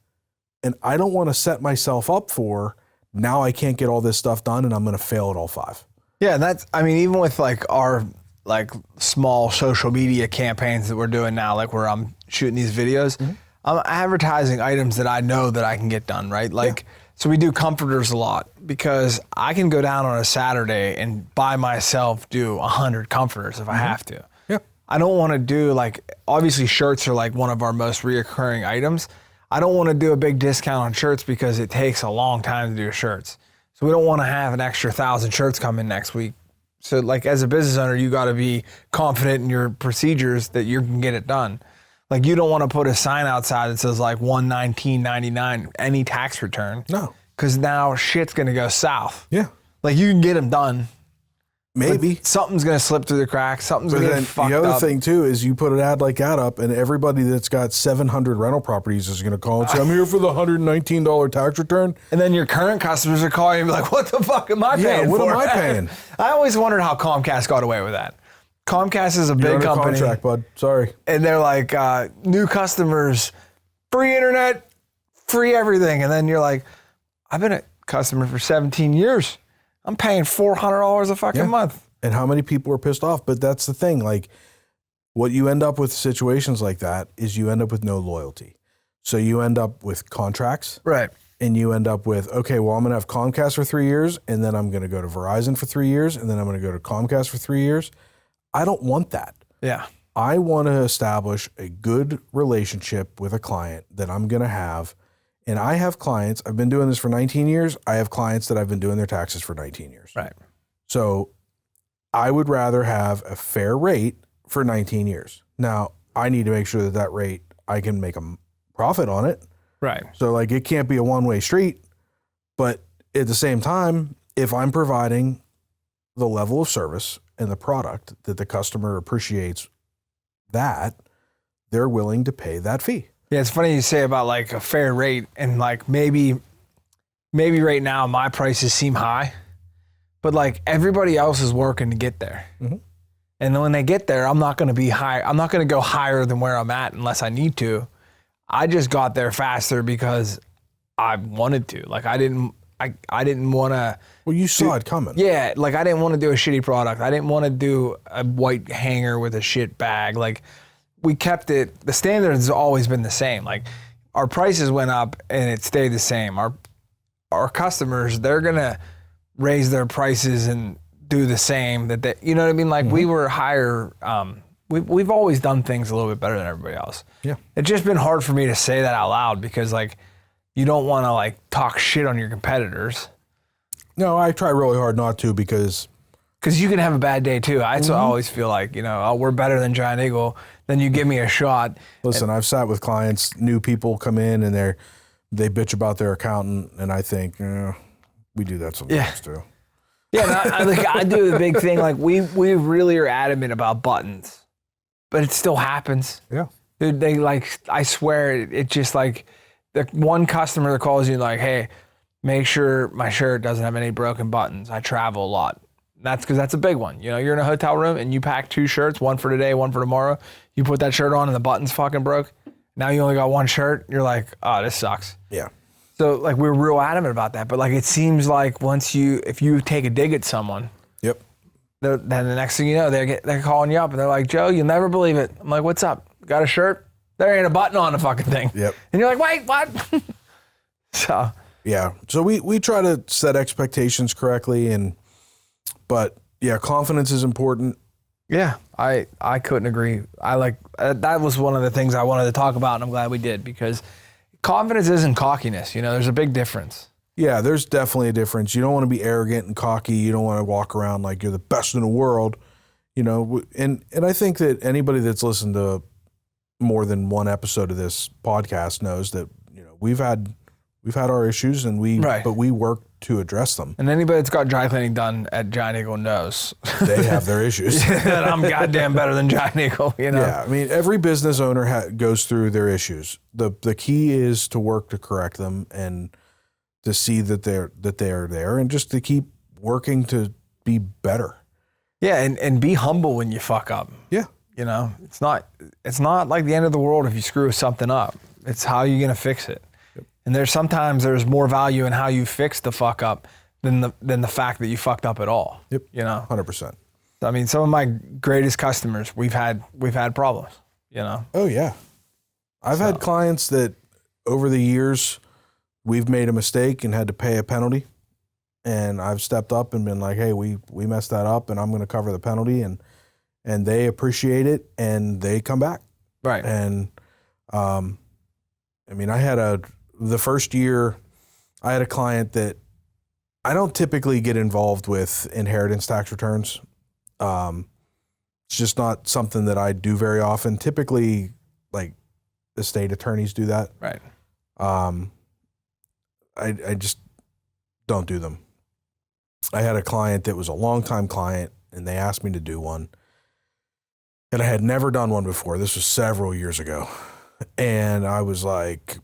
[SPEAKER 2] and I don't want to set myself up for now I can't get all this stuff done and I'm going to fail at all 5.
[SPEAKER 1] Yeah. And that's, I mean, even with like our like small social media campaigns that we're doing now, like where I'm shooting these videos, I'm advertising items that I know that I can get done, right? Like, so we do comforters a lot because I can go down on a Saturday and by myself do 100 comforters if I have to.
[SPEAKER 2] Yeah.
[SPEAKER 1] I don't want to do like, obviously shirts are like one of our most reoccurring items. I don't want to do a big discount on shirts because it takes a long time to do shirts. So we don't want to have an extra 1,000 shirts come in next week. So like as a business owner, you got to be confident in your procedures that you can get it done. Like you don't want to put a sign outside that says like $119.99 any tax return.
[SPEAKER 2] No.
[SPEAKER 1] Because now shit's going to go south.
[SPEAKER 2] Yeah.
[SPEAKER 1] Like you can get them done.
[SPEAKER 2] Maybe.
[SPEAKER 1] Something's going to slip through the cracks. Something's going to get fucked up.
[SPEAKER 2] The other thing too is you put an ad like that up and everybody that's got 700 rental properties is going to call and say, I'm here for the $119 tax return.
[SPEAKER 1] And then your current customers are calling and be like, what the fuck am I paying
[SPEAKER 2] what
[SPEAKER 1] for?
[SPEAKER 2] am I paying?
[SPEAKER 1] I always wondered how Comcast got away with that. Comcast is a
[SPEAKER 2] You're
[SPEAKER 1] big
[SPEAKER 2] under
[SPEAKER 1] company.
[SPEAKER 2] contract, bud. Sorry.
[SPEAKER 1] And they're like, new customers, free internet, free everything. And then you're like, I've been a customer for 17 years. I'm paying $400 a fucking month.
[SPEAKER 2] And how many people are pissed off? But that's the thing. Like what you end up with situations like that is you end up with no loyalty. So you end up with contracts.
[SPEAKER 1] Right.
[SPEAKER 2] And you end up with, okay, well, I'm going to have Comcast for 3 years and then I'm going to go to Verizon for 3 years and then I'm going to go to Comcast for 3 years. I don't want that.
[SPEAKER 1] Yeah.
[SPEAKER 2] I want to establish a good relationship with a client that I'm going to have. And I have clients, I've been doing this for 19 years. I have clients that I've been doing their taxes for 19 years.
[SPEAKER 1] Right.
[SPEAKER 2] So I would rather have a fair rate for 19 years. Now, I need to make sure that that rate, I can make a profit on it.
[SPEAKER 1] Right.
[SPEAKER 2] So like it can't be a one-way street. But at the same time, if I'm providing the level of service and the product that the customer appreciates, that they're willing to pay that fee.
[SPEAKER 1] Yeah, it's funny you say about like a fair rate and like maybe right now my prices seem high, but like everybody else is working to get there.
[SPEAKER 2] Mm-hmm.
[SPEAKER 1] And then when they get there, I'm not going to be high. I'm not going to go higher than where I'm at unless I need to. I just got there faster because I wanted to. Like I didn't want to.
[SPEAKER 2] Well, you saw it coming.
[SPEAKER 1] Yeah, like I didn't want to do a shitty product. I didn't want to do a white hanger with a shit bag. Like we kept it, the standard has always been the same. Like our prices went up and it stayed the same. Our customers, they're going to raise their prices and do the same that they, you know what I mean? Like we were higher, we've always done things a little bit better than everybody else.
[SPEAKER 2] Yeah.
[SPEAKER 1] It's just been hard for me to say that out loud because like you don't want to like talk shit on your competitors.
[SPEAKER 2] No, I try really hard not to because
[SPEAKER 1] you can have a bad day too. I always feel like, you know, oh, we're better than Giant Eagle. Then you give me a shot.
[SPEAKER 2] Listen, I've sat with clients, new people come in and they bitch about their accountant, and I think we do that sometimes too.
[SPEAKER 1] Yeah, and I do the big thing. Like we really are adamant about buttons, but it still happens.
[SPEAKER 2] Yeah,
[SPEAKER 1] dude. They like, I swear, it just like the one customer that calls you like, hey, make sure my shirt doesn't have any broken buttons. I travel a lot. That's because that's a big one. You know, you're in a hotel room and you pack 2 shirts, one for today, one for tomorrow. You put that shirt on and the button's fucking broke. Now you only got 1 shirt. You're like, oh, this sucks.
[SPEAKER 2] Yeah.
[SPEAKER 1] So like we're real adamant about that. But like it seems like if you take a dig at someone,
[SPEAKER 2] yep.
[SPEAKER 1] Then the next thing you know, they're calling you up and they're like, Joe, you'll never believe it. I'm like, what's up? Got a shirt? There ain't a button on the fucking thing.
[SPEAKER 2] Yep.
[SPEAKER 1] And you're like, wait, what? So.
[SPEAKER 2] Yeah. So we try to set expectations correctly, but yeah, confidence is important.
[SPEAKER 1] Yeah, I couldn't agree. That was one of the things I wanted to talk about, and I'm glad we did, because confidence isn't cockiness. You know, there's a big difference.
[SPEAKER 2] Yeah, there's definitely a difference. You don't want to be arrogant and cocky. You don't want to walk around like you're the best in the world, you know. And I think that anybody that's listened to more than one episode of this podcast knows that, we've had our issues and but we work to address them.
[SPEAKER 1] And anybody that's got dry cleaning done at Giant Eagle knows
[SPEAKER 2] They have their issues.
[SPEAKER 1] that I'm goddamn better than Giant Eagle,
[SPEAKER 2] Yeah, I mean, every business owner goes through their issues. The key is to work to correct them and to see that they're there, and just to keep working to be better.
[SPEAKER 1] Yeah, and be humble when you fuck up.
[SPEAKER 2] Yeah.
[SPEAKER 1] It's not like the end of the world if you screw something up. It's how you're gonna fix it. Yep. And there's more value in how you fix the fuck up than the fact that you fucked up at all.
[SPEAKER 2] Yep. 100%.
[SPEAKER 1] I mean, some of my greatest customers, we've had problems.
[SPEAKER 2] Oh yeah, I've had clients that over the years we've made a mistake and had to pay a penalty, and I've stepped up and been like, hey, we messed that up, and I'm going to cover the penalty, and they appreciate it, and they come back.
[SPEAKER 1] Right.
[SPEAKER 2] And I mean, the first year I had a client that I don't typically get involved with inheritance tax returns. It's just not something that I do very often. Typically, like, estate attorneys do that.
[SPEAKER 1] Right.
[SPEAKER 2] I just don't do them. I had a client that was a longtime client, and they asked me to do one. And I had never done one before. This was several years ago. And I was like,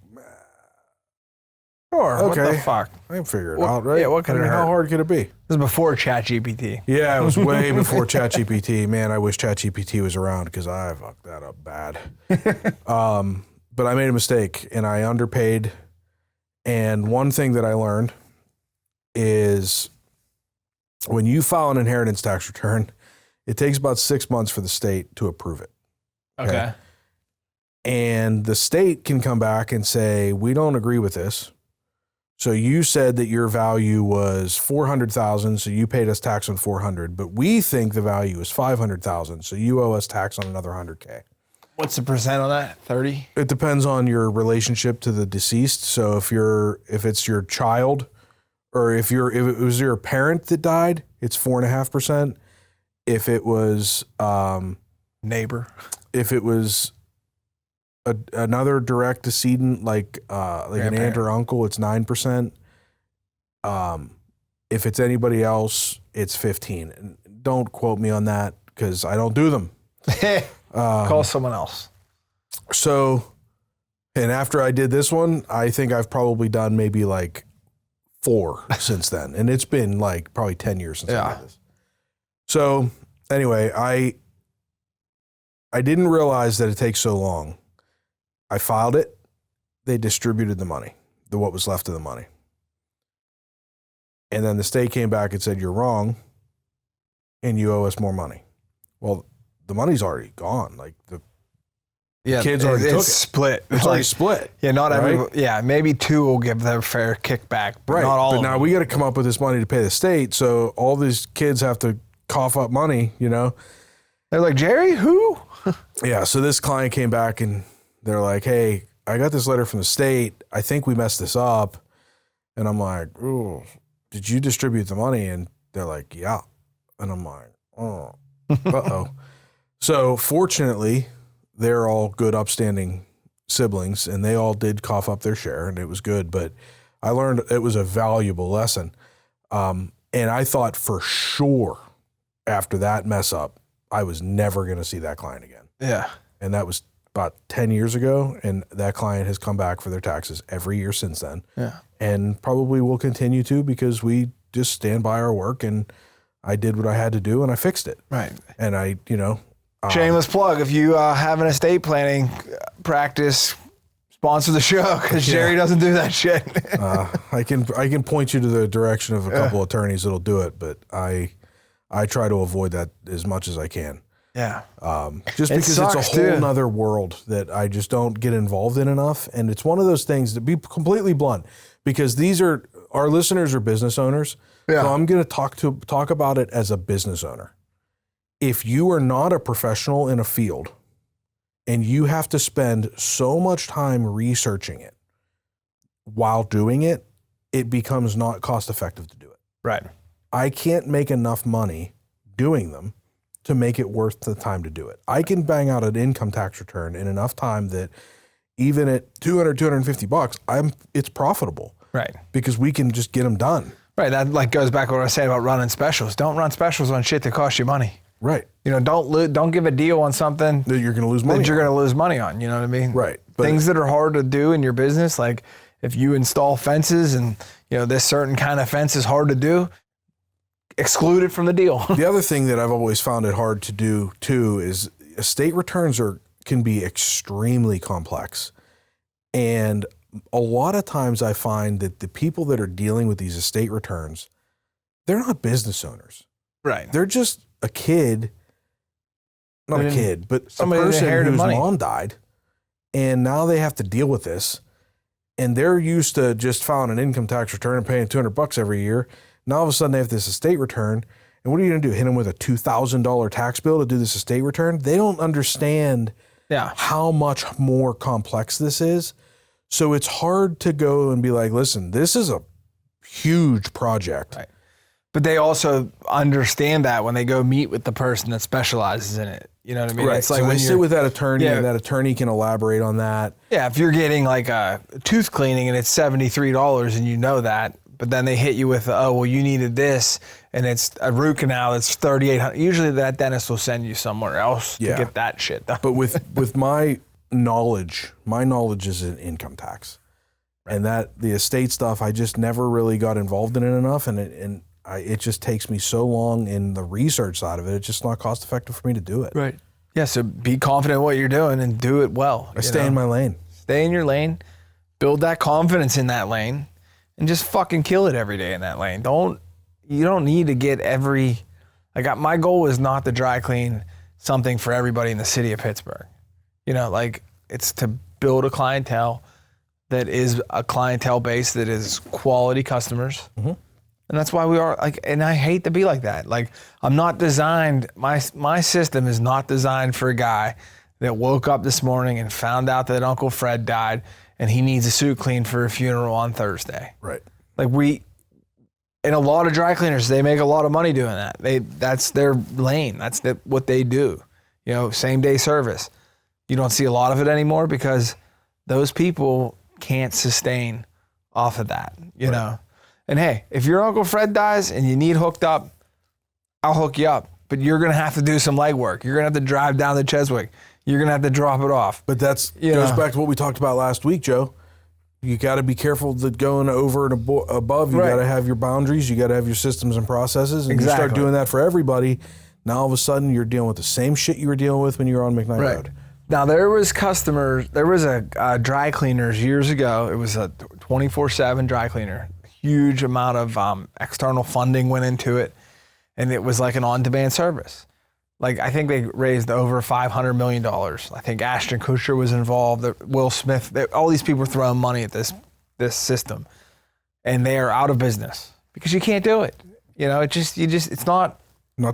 [SPEAKER 1] sure,
[SPEAKER 2] okay,
[SPEAKER 1] what the fuck?
[SPEAKER 2] I can figure it out, right?
[SPEAKER 1] Yeah, what could it hurt?
[SPEAKER 2] How hard could it be?
[SPEAKER 1] This is before ChatGPT.
[SPEAKER 2] Yeah, it was way before ChatGPT. Man, I wish ChatGPT was around because I fucked that up bad. But I made a mistake, and I underpaid. And one thing that I learned is when you file an inheritance tax return, it takes about 6 months for the state to approve it.
[SPEAKER 1] Okay.
[SPEAKER 2] And the state can come back and say, we don't agree with this. So you said that your value was $400,000, so you paid us tax on $400,000, but we think the value is $500,000, so you owe us tax on another $100,000.
[SPEAKER 1] What's the percent on that? 30?
[SPEAKER 2] It depends on your relationship to the deceased. So if it's your child, or if it was your parent that died, it's 4.5%. If it was
[SPEAKER 1] neighbor,
[SPEAKER 2] if it was another direct decedent, like an aunt or uncle, it's 9%. If it's anybody else, it's 15%. And don't quote me on that because I don't do them.
[SPEAKER 1] Call someone else.
[SPEAKER 2] So, and after I did this one, I think I've probably done maybe like 4 since then. And it's been like probably 10 years since I did this. So anyway, I didn't realize that it takes so long. I filed it. They distributed the money, what was left of the money. And then the state came back and said, you're wrong and you owe us more money. Well, the money's already gone. Like the kids already took it.
[SPEAKER 1] Split.
[SPEAKER 2] It's already split.
[SPEAKER 1] Yeah, not
[SPEAKER 2] right?
[SPEAKER 1] everybody. Yeah, maybe 2 will give their fair kickback, but not all.
[SPEAKER 2] But
[SPEAKER 1] of
[SPEAKER 2] now
[SPEAKER 1] them.
[SPEAKER 2] we got to come up with this money to pay the state. So all these kids have to cough up money,
[SPEAKER 1] They're like, Jerry, who?
[SPEAKER 2] Yeah. So this client came back and they're like, hey, I got this letter from the state. I think we messed this up. And I'm like, oh, did you distribute the money? And they're like, yeah. And I'm like, oh, uh-oh. So fortunately, they're all good, upstanding siblings, and they all did cough up their share, and it was good. But I learned it was a valuable lesson. And I thought for sure after that mess up, I was never going to see that client again.
[SPEAKER 1] Yeah.
[SPEAKER 2] And that was about 10 years ago, and that client has come back for their taxes every year since then.
[SPEAKER 1] Yeah.
[SPEAKER 2] And probably will continue to because we just stand by our work, and I did what I had to do, and I fixed it.
[SPEAKER 1] Right.
[SPEAKER 2] And I,
[SPEAKER 1] shameless plug. If you have an estate planning practice, sponsor the show because Jerry doesn't do that shit.
[SPEAKER 2] I can point you to the direction of a couple attorneys that'll do it, but I try to avoid that as much as I can.
[SPEAKER 1] Yeah.
[SPEAKER 2] Just because it's a whole nother world that I just don't get involved in enough. And it's one of those things, to be completely blunt, because our listeners are business owners. Yeah. So I'm going to talk about it as a business owner. If you are not a professional in a field and you have to spend so much time researching it while doing it, it becomes not cost effective to do it.
[SPEAKER 1] Right.
[SPEAKER 2] I can't make enough money doing them to make it worth the time to do it. I can bang out an income tax return in enough time that even at $250, it's profitable.
[SPEAKER 1] Right.
[SPEAKER 2] Because we can just get them done.
[SPEAKER 1] Right. That like goes back to what I was saying about running specials. Don't run specials on shit that costs you money.
[SPEAKER 2] Right.
[SPEAKER 1] You know, don't give a deal on something
[SPEAKER 2] that you're going to lose money
[SPEAKER 1] that you're going to lose money on. You know what I mean?
[SPEAKER 2] Right.
[SPEAKER 1] But things that are hard to do in your business, like if you install fences and, you know, this certain kind of fence is hard to do, exclude it from the deal.
[SPEAKER 2] The other thing that I've always found it hard to do too is estate returns can be extremely complex. And a lot of times I find that the people that are dealing with these estate returns, they're not business owners.
[SPEAKER 1] Right.
[SPEAKER 2] They're just a kid, not a kid, but
[SPEAKER 1] somebody
[SPEAKER 2] a person
[SPEAKER 1] inherited
[SPEAKER 2] whose
[SPEAKER 1] money.
[SPEAKER 2] mom died. And now they have to deal with this. And they're used to just filing an income tax return and paying $200 every year. Now all of a sudden they have this estate return. And what are you going to do? Hit them with a $2,000 tax bill to do this estate return? They don't understand how much more complex this is. So it's hard to go and be like, listen, this is a huge project.
[SPEAKER 1] Right. But they also understand that when they go meet with the person that specializes in it. You know what I mean?
[SPEAKER 2] Right.
[SPEAKER 1] It's like
[SPEAKER 2] so
[SPEAKER 1] when
[SPEAKER 2] they sit with that attorney and that attorney can elaborate on that.
[SPEAKER 1] Yeah, if you're getting like a tooth cleaning and it's $73 and you know that, but then they hit you with, oh, well, you needed this and it's a root canal that's $3,800. Usually that dentist will send you somewhere else to get that shit done.
[SPEAKER 2] But with my knowledge is in income tax. Right. And that the estate stuff, I just never really got involved in it enough. And it just takes me so long in the research side of it. It's just not cost effective for me to do it.
[SPEAKER 1] Right. Yeah. So be confident in what you're doing and do it well.
[SPEAKER 2] I stay in my lane. Stay
[SPEAKER 1] in your lane, build that confidence in that lane and just fucking kill it every day in that lane. You don't need to get my goal is not to dry clean something for everybody in the city of Pittsburgh. You know, like it's to build a clientele that is a clientele base that is quality customers. Mm-hmm. And that's why we are and I hate to be like that. Like I'm not designed, my system is not designed for a guy that woke up this morning and found out that Uncle Fred died and he needs a suit cleaned for a funeral on Thursday.
[SPEAKER 2] Right.
[SPEAKER 1] Like and a lot of dry cleaners, they make a lot of money doing that. That's their lane. That's what they do. You know, same day service. You don't see a lot of it anymore because those people can't sustain off of that, you know? And hey, if your Uncle Fred dies and you need hooked up, I'll hook you up. But you're going to have to do some legwork. You're going to have to drive down to Cheswick. You're going to have to drop it off.
[SPEAKER 2] But that goes back to what we talked about last week, Joe. You got to be careful that going over and above. You got to have your boundaries. You got to have your systems and processes. And you start doing that for everybody. Now all of a sudden you're dealing with the same shit you were dealing with when you were on McKnight Road.
[SPEAKER 1] Now there was a dry cleaners years ago. It was a 24/7 dry cleaner. Huge amount of external funding went into it, and it was like an on-demand service. Like I think they raised over $500 million. I think Ashton Kutcher was involved. Will Smith. All these people were throwing money at this system, and they are out of business because you can't do it. You know, it's not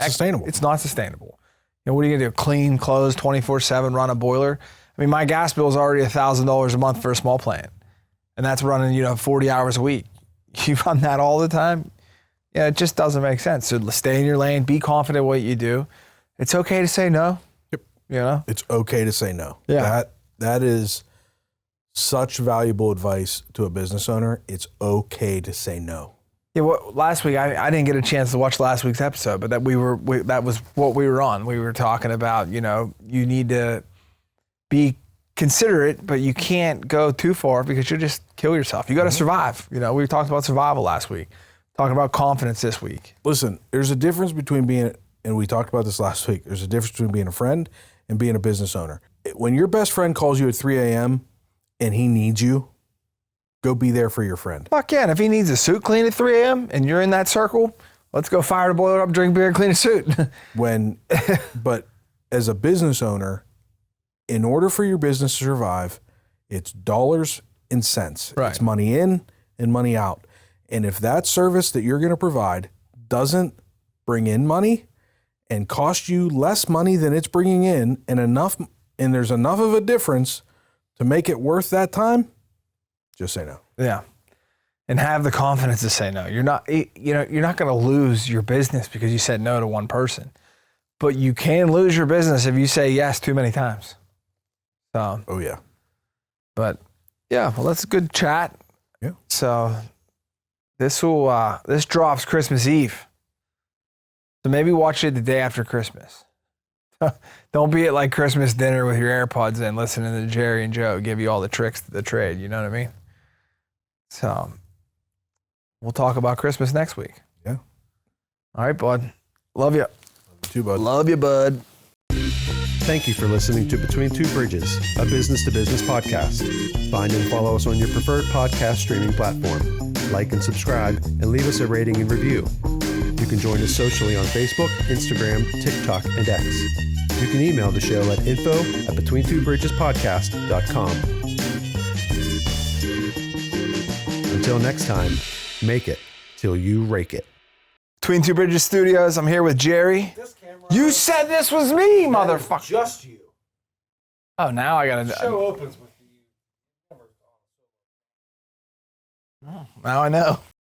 [SPEAKER 2] sustainable.
[SPEAKER 1] It's not sustainable. You know, what are you gonna do? Clean, close, 24/7, run a boiler? I mean, my gas bill is already $1,000 a month for a small plant, and that's running 40 hours a week. You run that all the time, it just doesn't make sense. So stay in your lane, be confident in what you do. It's okay to say no.
[SPEAKER 2] Yep.
[SPEAKER 1] You know?
[SPEAKER 2] It's okay to say no.
[SPEAKER 1] Yeah.
[SPEAKER 2] That is such valuable advice to a business owner. It's okay to say no.
[SPEAKER 1] Yeah, last week, I didn't get a chance to watch last week's episode, but that was what we were on. We were talking about, you need to be considerate, but you can't go too far because you'll just kill yourself. You got to survive. We talked about survival last week, talking about confidence this week.
[SPEAKER 2] Listen, there's a difference between being, and we talked about this last week, there's a difference between being a friend and being a business owner. When your best friend calls you at 3 a.m. and he needs you, go be there for your friend.
[SPEAKER 1] Fuck yeah, and if he needs a suit cleaned at 3 a.m. and you're in that circle, let's go fire the boiler up, drink beer, and clean a suit.
[SPEAKER 2] But as a business owner, in order for your business to survive, it's dollars and cents.
[SPEAKER 1] Right.
[SPEAKER 2] It's money in and money out. And if that service that you're going to provide doesn't bring in money and cost you less money than it's bringing in and there's enough of a difference to make it worth that time, just say no.
[SPEAKER 1] Yeah. And have the confidence to say no. You're not going to lose your business because you said no to one person. but you can lose your business if you say yes too many times. So,
[SPEAKER 2] Oh yeah.
[SPEAKER 1] but yeah, well, that's a good chat.
[SPEAKER 2] Yeah.
[SPEAKER 1] So this drops Christmas Eve. So maybe watch it the day after Christmas. Don't be at like Christmas dinner with your AirPods in, listening to Jerry and Joe give you all the tricks to the trade. You know what I mean? So we'll talk about Christmas next week.
[SPEAKER 2] Yeah.
[SPEAKER 1] All right, bud. Love you.
[SPEAKER 2] You too, bud.
[SPEAKER 1] Love you, bud.
[SPEAKER 3] Thank you for listening to Between Two Bridges, a business-to-business podcast. Find and follow us on your preferred podcast streaming platform. Like and subscribe, and leave us a rating and review. You can join us socially on Facebook, Instagram, TikTok, and X. You can email the show at info@betweentwobridgespodcast.com. Until next time, make it till you rake it.
[SPEAKER 1] Between Two Bridges Studios, I'm here with Jerry. You said this was me, motherfucker.
[SPEAKER 3] Just you.
[SPEAKER 1] Oh, now I gotta.
[SPEAKER 3] Show opens with you.
[SPEAKER 1] Now I know.